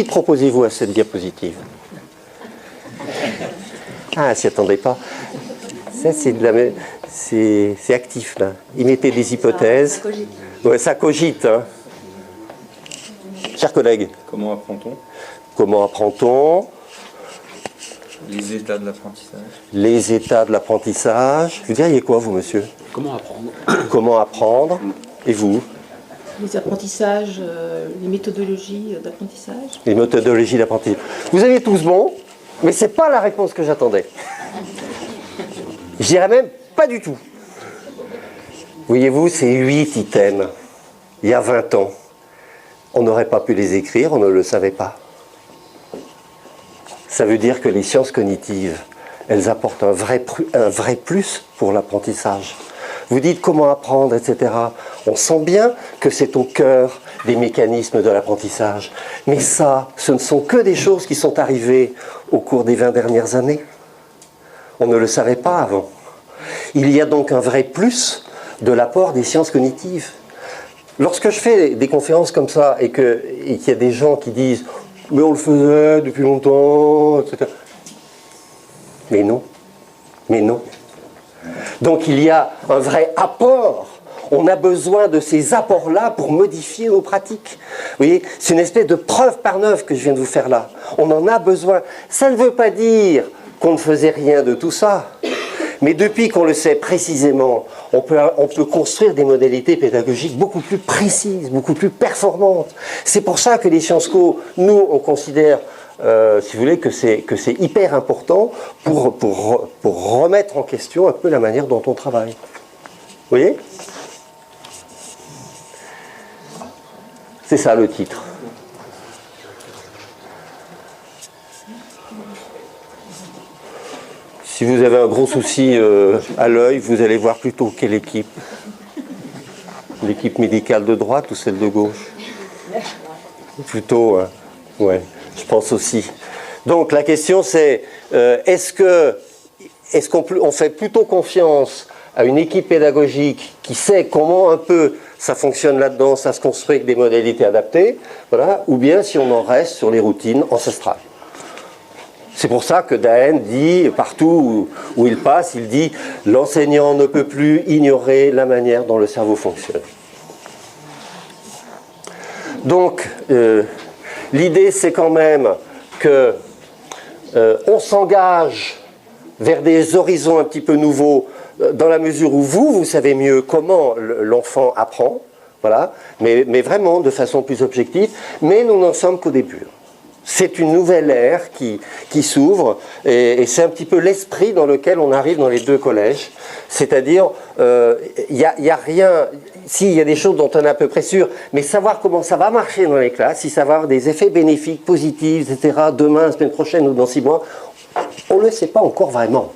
proposez-vous à cette diapositive? Ah, s'y attendez pas. Ça, c'est actif, là. Y mettez des hypothèses. Ça cogite. Ouais, ça cogite, hein. Chers collègues.
Comment apprend-on?
Comment apprend-on?
Les états de l'apprentissage.
Les états de l'apprentissage. Vous diriez quoi, vous, monsieur?
Comment apprendre?
Comment apprendre? Et vous?
Les apprentissages, les méthodologies d'apprentissage.
Les méthodologies d'apprentissage. Vous aviez tous bon, mais ce n'est pas la réponse que j'attendais. Je dirais même pas du tout. Voyez-vous, ces 8 items, il y a 20 ans, on n'aurait pas pu les écrire, on ne le savait pas. Ça veut dire que les sciences cognitives, elles apportent un vrai plus pour l'apprentissage. Vous dites comment apprendre, etc. On sent bien que c'est au cœur des mécanismes de l'apprentissage. Mais ça, ce ne sont que des choses qui sont arrivées au cours des 20 dernières années. On ne le savait pas avant. Il y a donc un vrai plus de l'apport des sciences cognitives. Lorsque je fais des conférences comme ça et qu'il y a des gens qui disent « mais on le faisait depuis longtemps », etc. Mais non. Mais non. Donc il y a un vrai apport. On a besoin de ces apports-là pour modifier nos pratiques. Vous voyez, c'est une espèce de preuve par neuf que je viens de vous faire là. On en a besoin. Ça ne veut pas dire qu'on ne faisait rien de tout ça. Mais depuis qu'on le sait précisément, on peut construire des modalités pédagogiques beaucoup plus précises, beaucoup plus performantes. C'est pour ça que les Sciences Co, nous, on considère, si vous voulez, que c'est hyper important pour remettre en question un peu la manière dont on travaille. Vous voyez? C'est ça le titre. Si vous avez un gros souci à l'œil, vous allez voir plutôt quelle équipe. L'équipe médicale de droite ou celle de gauche? Plutôt, ouais, je pense aussi. Donc la question c'est, est-ce qu'on fait plutôt confiance à une équipe pédagogique qui sait comment un peu ça fonctionne là-dedans, ça se construit avec des modalités adaptées, voilà, ou bien si on en reste sur les routines ancestrales. C'est pour ça que Daen dit, partout où il passe, il dit « l'enseignant ne peut plus ignorer la manière dont le cerveau fonctionne ». Donc, l'idée c'est quand même que on s'engage vers des horizons un petit peu nouveaux dans la mesure où vous savez mieux comment l'enfant apprend, voilà, mais vraiment de façon plus objective, mais nous n'en sommes qu'au début. C'est une nouvelle ère qui s'ouvre et c'est un petit peu l'esprit dans lequel on arrive dans les deux collèges. C'est-à-dire, il y a rien, il y a des choses dont on est à peu près sûr, mais savoir comment ça va marcher dans les classes, si ça va avoir des effets bénéfiques, positifs, etc., demain, la semaine prochaine ou dans 6 mois, on ne le sait pas encore vraiment.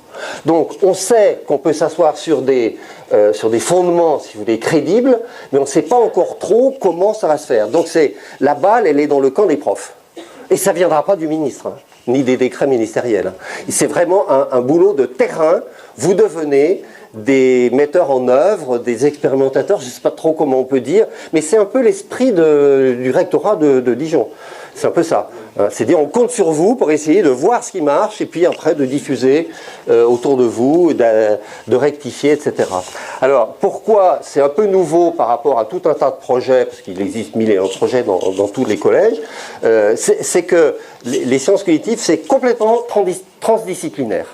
Donc on sait qu'on peut s'asseoir sur des fondements, si vous voulez, crédibles, mais on ne sait pas encore trop comment ça va se faire. Donc la balle, elle est dans le camp des profs. Et ça ne viendra pas du ministre, hein, ni des décrets ministériels. Hein. C'est vraiment un boulot de terrain. Vous devenez des metteurs en œuvre, des expérimentateurs, je ne sais pas trop comment on peut dire, mais c'est un peu l'esprit du rectorat de Dijon. C'est un peu ça. C'est dire on compte sur vous pour essayer de voir ce qui marche et puis après de diffuser autour de vous, de rectifier, etc. Alors pourquoi c'est un peu nouveau par rapport à tout un tas de projets, parce qu'il existe mille et un projets dans tous les collèges, c'est que les sciences cognitives c'est complètement transdisciplinaire.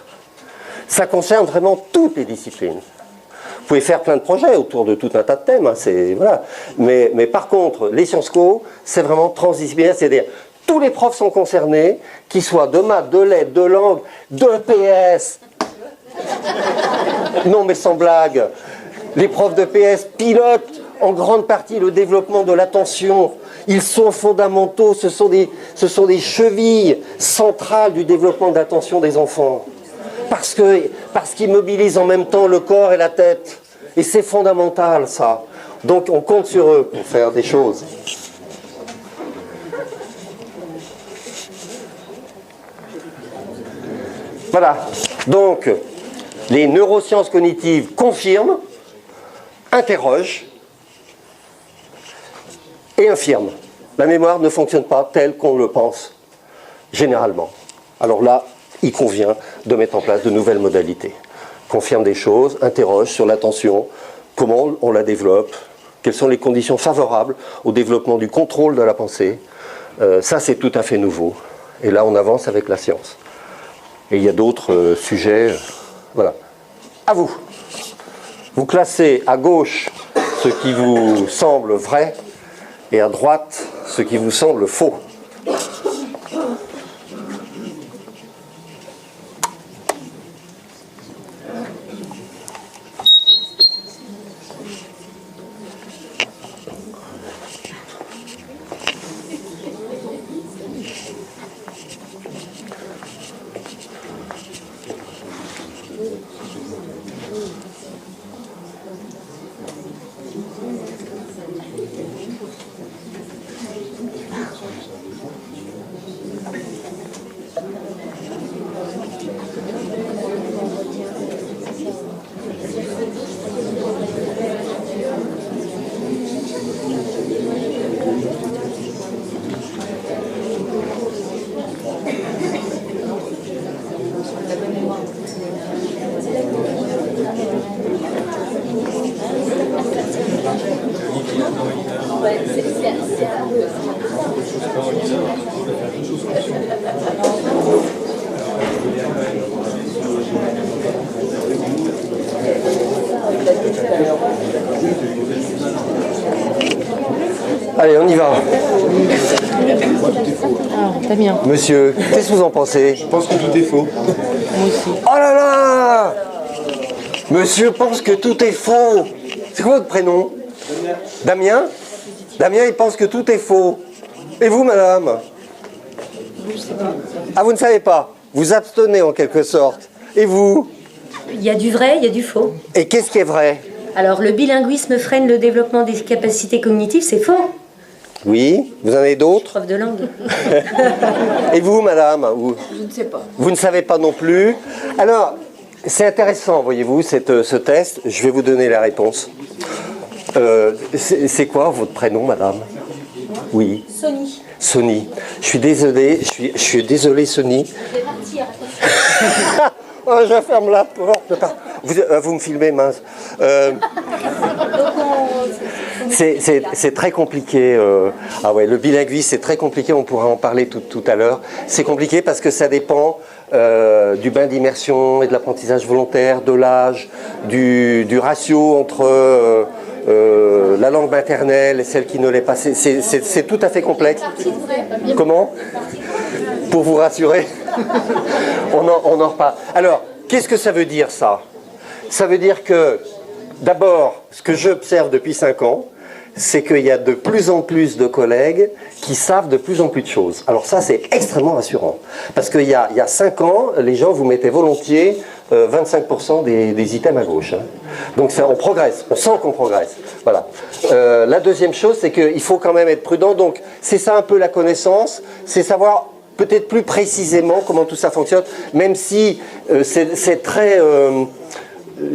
Ça concerne vraiment toutes les disciplines. Vous pouvez faire plein de projets autour de tout un tas de thèmes, hein, voilà. Mais par contre, les sciences co, c'est vraiment transdisciplinaire, c'est-à-dire tous les profs sont concernés, qu'ils soient de maths, de lettres, de langue, de PS. Non mais sans blague, les profs de PS pilotent en grande partie le développement de l'attention. Ils sont fondamentaux, ce sont des chevilles centrales du développement de l'attention des enfants. Parce qu'ils mobilisent en même temps le corps et la tête. Et c'est fondamental, ça. Donc on compte sur eux pour faire des choses. Voilà. Donc, les neurosciences cognitives confirment, interrogent et infirment. La mémoire ne fonctionne pas telle qu'on le pense, généralement. Alors là, il convient de mettre en place de nouvelles modalités. Confirme des choses, interroge sur l'attention, comment on la développe, quelles sont les conditions favorables au développement du contrôle de la pensée. Ça, c'est tout à fait nouveau. Et là, on avance avec la science. Et il y a d'autres sujets. Voilà. À vous. Vous classez à gauche ce qui vous semble vrai et à droite ce qui vous semble faux. Allez, on y va.
Damien.
Monsieur, qu'est-ce que vous en pensez?
Je pense que tout est faux.
Moi aussi.
Oh là là! Monsieur pense que tout est faux. C'est quoi votre prénom? Damien. Damien, il pense que tout est faux. Et vous, madame? Ah, vous ne savez pas? Vous abstenez en quelque sorte. Et vous?
Il y a du vrai, il y a du faux.
Et qu'est-ce qui est vrai?
Alors, le bilinguisme freine le développement des capacités cognitives, c'est faux.
Oui, vous en avez d'autres?
Prof de langue.
Et vous, madame?
Je ne sais pas.
Vous ne savez pas non plus. Alors, c'est intéressant, voyez-vous, ce test. Je vais vous donner la réponse. C'est quoi votre prénom, madame? Oui.
Sony.
Sony. Je suis désolé, je suis désolé, Sony.
Je vais partir.
Oh, je ferme la porte. Vous me filmez, mince. C'est très compliqué. Ah ouais, le bilinguisme, c'est très compliqué. On pourra en parler tout à l'heure. C'est compliqué parce que ça dépend du bain d'immersion et de l'apprentissage volontaire, de l'âge, du ratio entre la langue maternelle et celle qui ne l'est pas. C'est tout à fait complexe. Comment? Pour vous rassurer. On en reparle. Alors, qu'est-ce que ça veut dire, ça? Ça veut dire que, d'abord, ce que j'observe depuis 5 ans, c'est qu'il y a de plus en plus de collègues qui savent de plus en plus de choses. Alors ça, c'est extrêmement rassurant. Parce qu'il y a 5 ans, les gens vous mettaient volontiers 25% des items à gauche. Hein. Donc on progresse, on sent qu'on progresse. Voilà. La deuxième chose, c'est qu'il faut quand même être prudent. Donc c'est ça un peu la connaissance, c'est savoir peut-être plus précisément comment tout ça fonctionne, même si c'est très...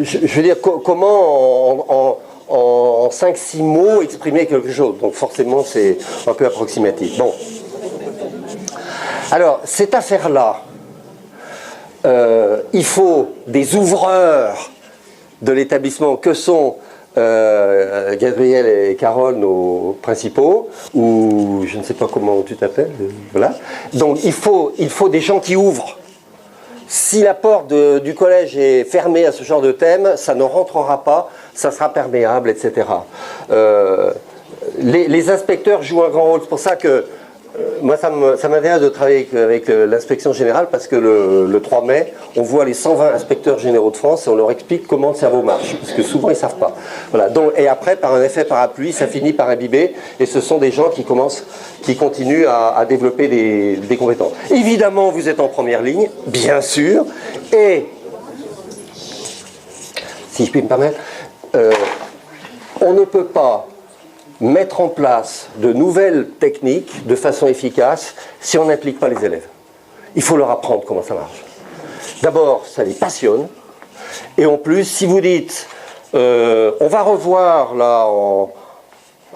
je veux dire, comment en 5-6 mots exprimer quelque chose. Donc forcément, c'est un peu approximatif. Bon. Alors, cette affaire-là, il faut des ouvreurs de l'établissement que sont Gabriel et Carole, nos principaux, ou je ne sais pas comment tu t'appelles, voilà. Donc il faut des gens qui ouvrent. Si la porte du collège est fermée à ce genre de thème, ça ne rentrera pas, ça sera perméable, etc. Les inspecteurs jouent un grand rôle. C'est pour ça que moi, ça m'intéresse de travailler avec l'inspection générale, parce que le 3 mai, on voit les 120 inspecteurs généraux de France et on leur explique comment le cerveau marche, parce que souvent ils ne savent pas. Voilà. Donc, et après, par un effet parapluie, ça finit par imbiber, et ce sont des gens qui continuent à développer des compétences. Évidemment, vous êtes en première ligne, bien sûr, et si je puis me permettre, on ne peut pas mettre en place de nouvelles techniques de façon efficace si on n'implique pas les élèves. Il faut leur apprendre comment ça marche. D'abord, ça les passionne. Et en plus, si vous dites, on va revoir là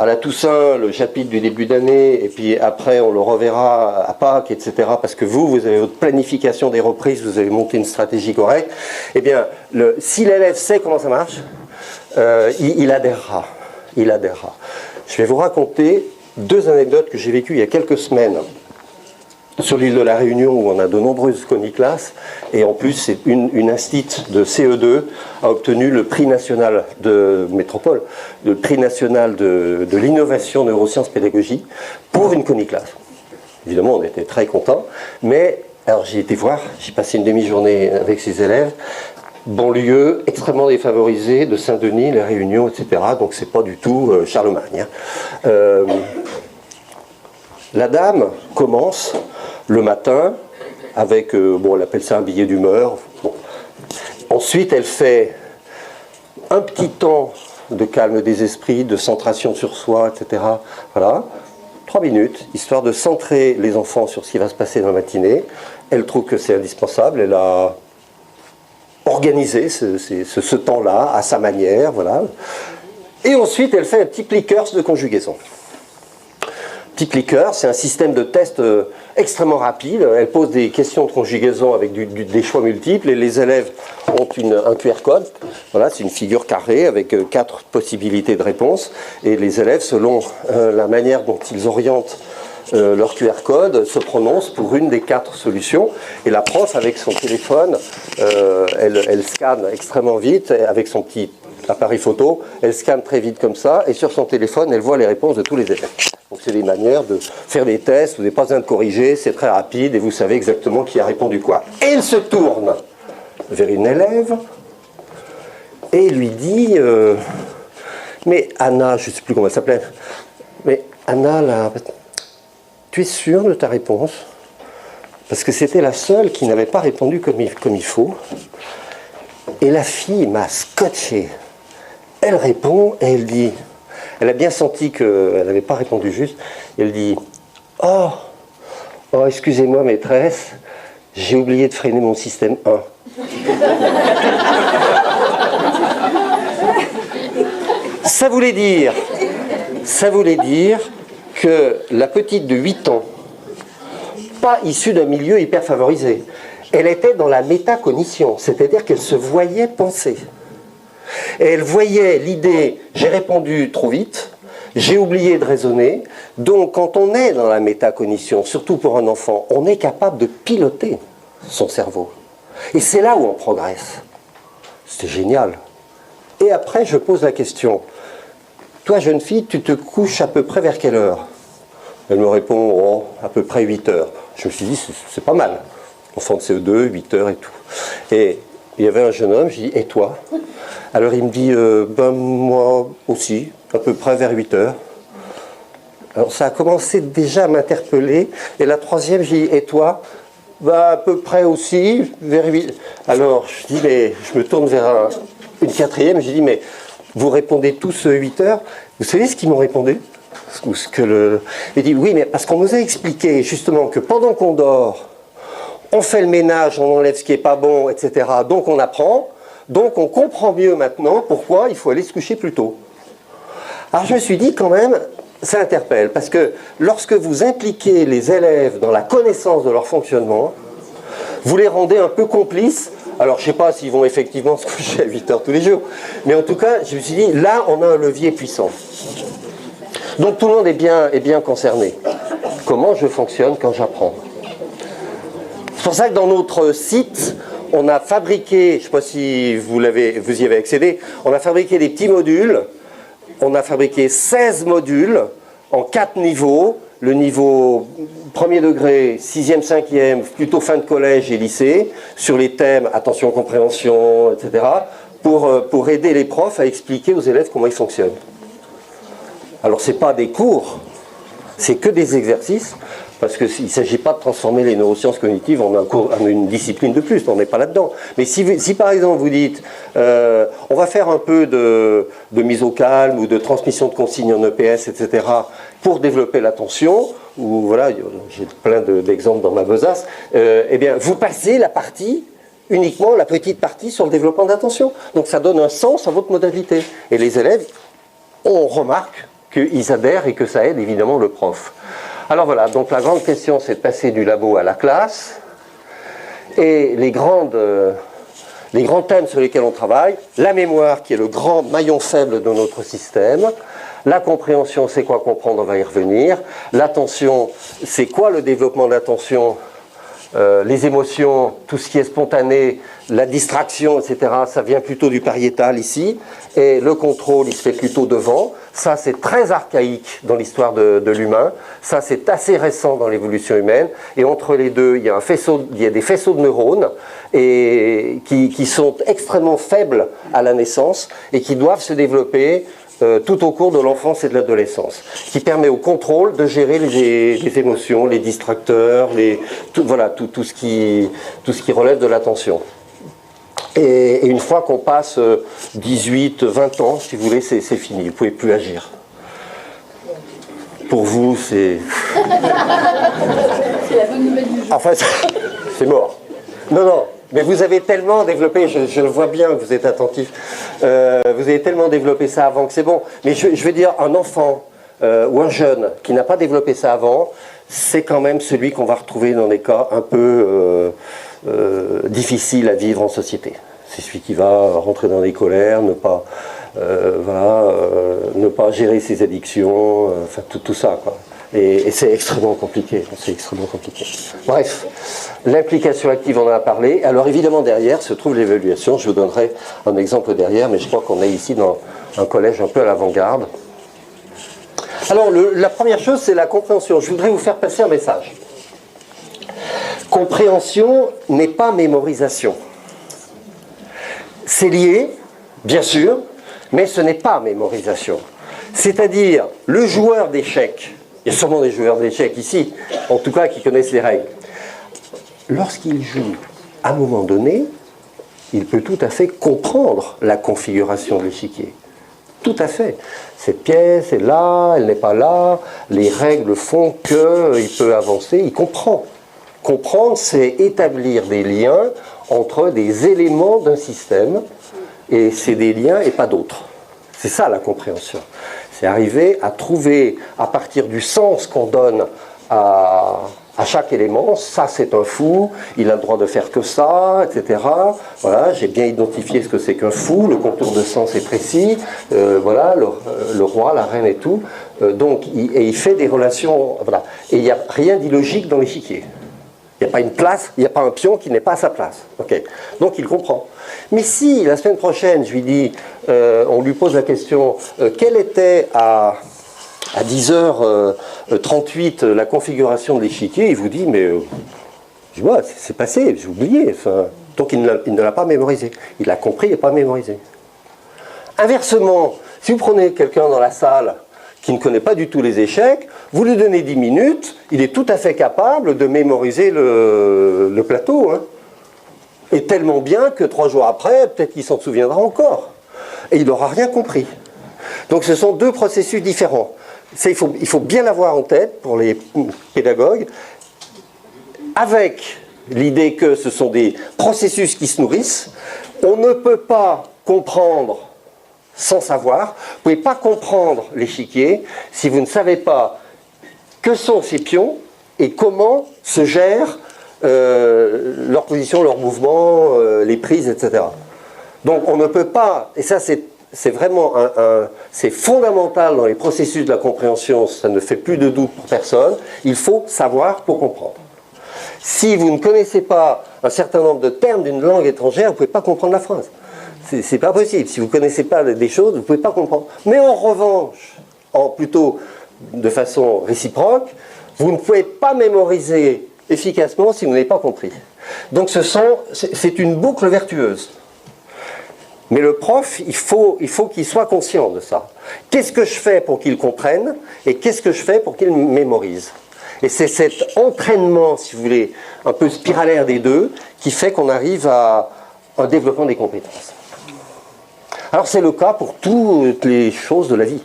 à la Toussaint le chapitre du début d'année, et puis après on le reverra à Pâques, etc., parce que vous avez votre planification des reprises, vous avez monté une stratégie correcte, eh bien, si l'élève sait comment ça marche, il adhérera. Il adhérera. Je vais vous raconter 2 anecdotes que j'ai vécues il y a quelques semaines sur l'île de la Réunion, où on a de nombreuses coniclasses, et en plus c'est une instite de CE2 a obtenu le prix national de métropole, le prix national de l'innovation neurosciences pédagogie pour une coniclasse. Évidemment, on était très contents, mais alors j'ai été voir, j'ai passé une demi-journée avec ces élèves. Banlieue extrêmement défavorisée de Saint-Denis, La Réunion, etc. Donc c'est pas du tout Charlemagne. La dame commence le matin avec, bon, elle appelle ça un billet d'humeur. Bon. Ensuite, elle fait un petit temps de calme des esprits, de centration sur soi, etc. Voilà. 3 minutes, histoire de centrer les enfants sur ce qui va se passer dans la matinée. Elle trouve que c'est indispensable. Elle a organisé ce temps-là à sa manière, voilà. Et ensuite, elle fait un petit clickers de conjugaison. Petit clicker, c'est un système de test extrêmement rapide. Elle pose des questions de conjugaison avec des choix multiples, et les élèves ont un QR code. Voilà, c'est une figure carrée avec 4 possibilités de réponse, et les élèves, selon la manière dont ils orientent leur QR code, se prononce pour une des 4 solutions, et la prof, avec son téléphone, elle scanne extrêmement vite avec son petit appareil photo, elle scanne très vite comme ça, et sur son téléphone, elle voit les réponses de tous les élèves. Donc c'est des manières de faire des tests, vous n'avez pas besoin de corriger, c'est très rapide et vous savez exactement qui a répondu quoi. Et elle se tourne vers une élève et lui dit mais Anna, je ne sais plus comment elle s'appelait, mais Anna, là, tu es sûre de ta réponse? Parce que c'était la seule qui n'avait pas répondu comme il faut. Et la fille m'a scotché. Elle répond et elle dit, elle a bien senti qu'elle n'avait pas répondu juste, elle dit « Oh, excusez-moi maîtresse, j'ai oublié de freiner mon système 1. » Ça voulait dire que la petite de 8 ans, pas issue d'un milieu hyper favorisé, elle était dans la métacognition, c'est-à-dire qu'elle se voyait penser. Et elle voyait l'idée, j'ai répondu trop vite, j'ai oublié de raisonner. Donc quand on est dans la métacognition, surtout pour un enfant, on est capable de piloter son cerveau. Et c'est là où on progresse. C'était génial. Et après, je pose la question, toi jeune fille, tu te couches à peu près vers quelle heure? Elle me répond, oh, à peu près 8 heures. Je me suis dit, c'est pas mal. Enfant de CE2, 8 heures et tout. Et il y avait un jeune homme, j'ai dit, et toi? Alors il me dit, ben moi aussi, à peu près vers 8 heures. Alors ça a commencé déjà à m'interpeller. Et la troisième, j'ai dit, et toi? Ben à peu près aussi, vers 8. Alors je dis, mais je me tourne vers une quatrième, j'ai dit, mais vous répondez tous 8 heures? Vous savez ce qu'ils m'ont répondu? Il dit, oui, mais parce qu'on nous a expliqué justement que pendant qu'on dort, on fait le ménage, on enlève ce qui n'est pas bon, etc. Donc on apprend. Donc on comprend mieux maintenant pourquoi il faut aller se coucher plus tôt. Alors je me suis dit quand même, ça interpelle, parce que lorsque vous impliquez les élèves dans la connaissance de leur fonctionnement, vous les rendez un peu complices. Alors je ne sais pas s'ils vont effectivement se coucher à 8 heures tous les jours, mais en tout cas, je me suis dit, là on a un levier puissant. Donc tout le monde est bien concerné. Comment je fonctionne quand j'apprends? C'est pour ça que dans notre site, on a fabriqué, je ne sais pas si vous y avez accédé, on a fabriqué des petits modules. On a fabriqué 16 modules en 4 niveaux. Le niveau premier degré, 6e, 5e, plutôt fin de collège et lycée, sur les thèmes attention, compréhension, etc., pour aider les profs à expliquer aux élèves comment ils fonctionnent. Alors ce n'est pas des cours, c'est que des exercices, parce qu'il ne s'agit pas de transformer les neurosciences cognitives en une discipline de plus, on n'est pas là-dedans. Mais si par exemple vous dites, on va faire un peu de mise au calme ou de transmission de consignes en EPS, etc., pour développer l'attention, ou voilà, j'ai plein d'exemples dans ma besace, eh bien vous passez la partie, uniquement la petite partie sur le développement d'attention. Donc ça donne un sens à votre modalité. Et les élèves, on remarque qu'ils adhèrent et que ça aide évidemment le prof. Alors voilà, donc la grande question, c'est de passer du labo à la classe. Et les grands thèmes sur lesquels on travaille, la mémoire qui est le grand maillon faible de notre système, la compréhension, c'est quoi comprendre, on va y revenir, l'attention, c'est quoi le développement de l'attention, les émotions, tout ce qui est spontané, la distraction, etc., ça vient plutôt du pariétal ici, et le contrôle, il se fait plutôt devant. Ça, c'est très archaïque dans l'histoire de l'humain. Ça, c'est assez récent dans l'évolution humaine. Et entre les deux, il y a des faisceaux de neurones qui sont extrêmement faibles à la naissance et qui doivent se développer tout au cours de l'enfance et de l'adolescence, qui permet au contrôle de gérer les émotions, les distracteurs, tout ce qui relève de l'attention. Et une fois qu'on passe 18, 20 ans, si vous voulez, c'est fini, vous ne pouvez plus agir. Pour vous, c'est...
C'est la bonne nouvelle du jour.
Enfin, c'est mort. Non, mais vous avez tellement développé, je le vois bien que vous êtes attentif, vous avez tellement développé ça avant que c'est bon. Mais je veux dire, un enfant ou un jeune qui n'a pas développé ça avant, c'est quand même celui qu'on va retrouver dans des cas un peu difficiles à vivre en société. C'est celui qui va rentrer dans des colères, ne pas gérer ses addictions, enfin tout ça, quoi. Et c'est extrêmement compliqué, Bref, l'implication active, on en a parlé. Alors évidemment, derrière se trouve l'évaluation. Je vous donnerai un exemple derrière, mais je crois qu'on est ici dans un collège un peu à l'avant-garde. Alors, la première chose, c'est la compréhension. Je voudrais vous faire passer un message. Compréhension n'est pas mémorisation. C'est lié, bien sûr, mais ce n'est pas mémorisation. C'est-à-dire, le joueur d'échecs, il y a sûrement des joueurs d'échecs ici, en tout cas qui connaissent les règles. Lorsqu'il joue, à un moment donné, il peut tout à fait comprendre la configuration de l'échiquier. Tout à fait. Cette pièce est là, elle n'est pas là, les règles font qu'il peut avancer, il comprend. Comprendre, c'est établir des liens entre des éléments d'un système, et c'est des liens et pas d'autres. C'est ça la compréhension. C'est arriver à trouver, à partir du sens qu'on donne à chaque élément, ça c'est un fou, il a le droit de faire que ça, etc. Voilà, j'ai bien identifié ce que c'est qu'un fou, le contour de sens est précis, voilà, le roi, la reine et tout. Donc, il fait des relations, voilà. Et il n'y a rien d'illogique dans l'échiquier. Il n'y a pas une place, il n'y a pas un pion qui n'est pas à sa place. Okay. Donc il comprend. Mais si, la semaine prochaine, je lui dis, on lui pose la question, quelle était à 10h38 la configuration de l'échiquier, il vous dit, mais je vois, c'est passé, j'ai oublié. Enfin, donc il ne l'a pas mémorisé. Il l'a compris et pas mémorisé. Inversement, si vous prenez quelqu'un dans la salle qui ne connaît pas du tout les échecs, vous lui donnez 10 minutes, il est tout à fait capable de mémoriser le plateau. Hein. Et tellement bien que 3 jours après, peut-être qu'il s'en souviendra encore. Et il n'aura rien compris. Donc ce sont deux processus différents. Il faut bien l'avoir en tête pour les pédagogues, avec l'idée que ce sont des processus qui se nourrissent, On ne peut pas comprendre sans savoir. Vous ne pouvez pas comprendre l'échiquier si vous ne savez pas que sont ces pions et comment se gèrent leur position, leur mouvement, les prises, etc. Donc on ne peut pas, et ça c'est vraiment c'est fondamental dans les processus de la compréhension, ça ne fait plus de doute pour personne, il faut savoir pour comprendre. Si vous ne connaissez pas un certain nombre de termes d'une langue étrangère, vous ne pouvez pas comprendre la phrase. C'est pas possible. Si vous ne connaissez pas des choses, vous ne pouvez pas comprendre. Mais en revanche, plutôt de façon réciproque, vous ne pouvez pas mémoriser efficacement si vous n'avez pas compris. Donc c'est une boucle vertueuse. Mais le prof, il faut qu'il soit conscient de ça. Qu'est-ce que je fais pour qu'il comprenne et qu'est-ce que je fais pour qu'il mémorise? Et c'est cet entraînement, si vous voulez, un peu spiralaire des deux, qui fait qu'on arrive à un développement des compétences. Alors c'est le cas pour toutes les choses de la vie.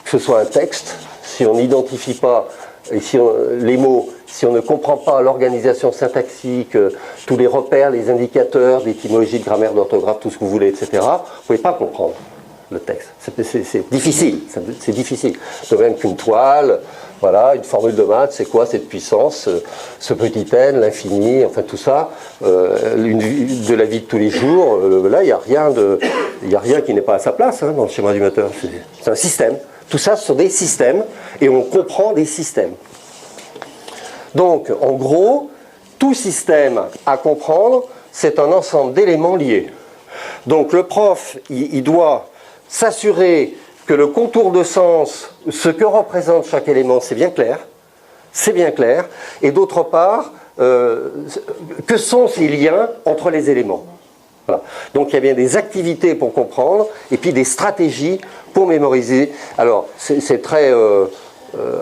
Que ce soit un texte, si on n'identifie pas les mots, si on ne comprend pas l'organisation syntaxique, tous les repères, les indicateurs d'étymologie, de grammaire, d'orthographe, tout ce que vous voulez, etc., vous ne pouvez pas comprendre le texte. C'est difficile, c'est difficile. De même qu'une toile, voilà, une formule de maths, c'est quoi cette puissance, ce petit n, l'infini, enfin tout ça, de la vie de tous les jours, là, il n'y a rien qui n'est pas à sa place dans le schéma du moteur. C'est un système. Tout ça, ce sont des systèmes, et on comprend des systèmes. Donc, en gros, tout système à comprendre, c'est un ensemble d'éléments liés. Donc, le prof, il doit s'assurer que le contour de sens, ce que représente chaque élément, c'est bien clair, et d'autre part, que sont ces liens entre les éléments. Voilà. Donc il y a bien des activités pour comprendre et puis des stratégies pour mémoriser. Alors c'est très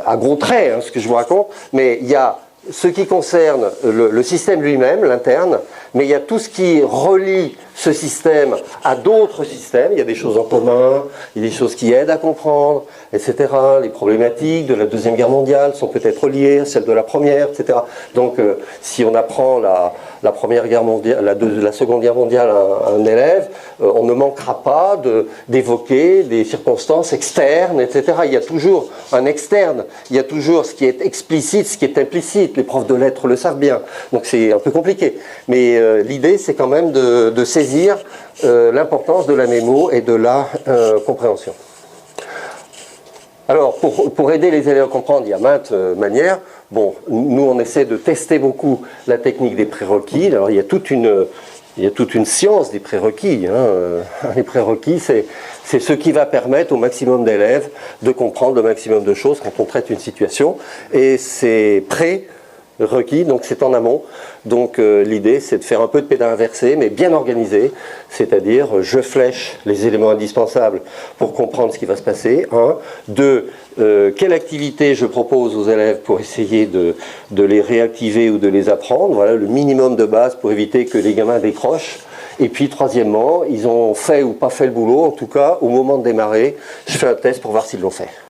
à gros traits ce que je vous raconte, mais il y a ce qui concerne le système lui-même, l'interne, mais il y a tout ce qui relie ce système à d'autres systèmes. Il y a des choses en commun, il y a des choses qui aident à comprendre, etc. Les problématiques de la Deuxième Guerre mondiale sont peut-être liées à celles de la Première, etc. Donc si on apprend la Première Guerre mondiale, la Seconde Guerre mondiale à un élève, on ne manquera pas d'évoquer des circonstances externes, etc. Il y a toujours un externe, il y a toujours ce qui est explicite, ce qui est implicite. Les profs de lettres le savent bien, donc c'est un peu compliqué. Mais l'idée, c'est quand même de saisir l'importance de la mémo et de la compréhension. Alors, pour aider les élèves à comprendre, il y a maintes manières. Bon, nous, on essaie de tester beaucoup la technique des prérequis. Alors, il y a toute une science des prérequis. Les prérequis, c'est ce qui va permettre au maximum d'élèves de comprendre le maximum de choses quand on traite une situation. Et c'est prérequis, donc c'est en amont. Donc l'idée, c'est de faire un peu de pédale inversée, mais bien organisé. C'est-à-dire, je flèche les éléments indispensables pour comprendre ce qui va se passer. 1. 2. Quelle activité je propose aux élèves pour essayer de les réactiver ou de les apprendre. Voilà, le minimum de base pour éviter que les gamins décrochent. Et puis, troisièmement, ils ont fait ou pas fait le boulot. En tout cas, au moment de démarrer, je fais un test pour voir s'ils l'ont fait.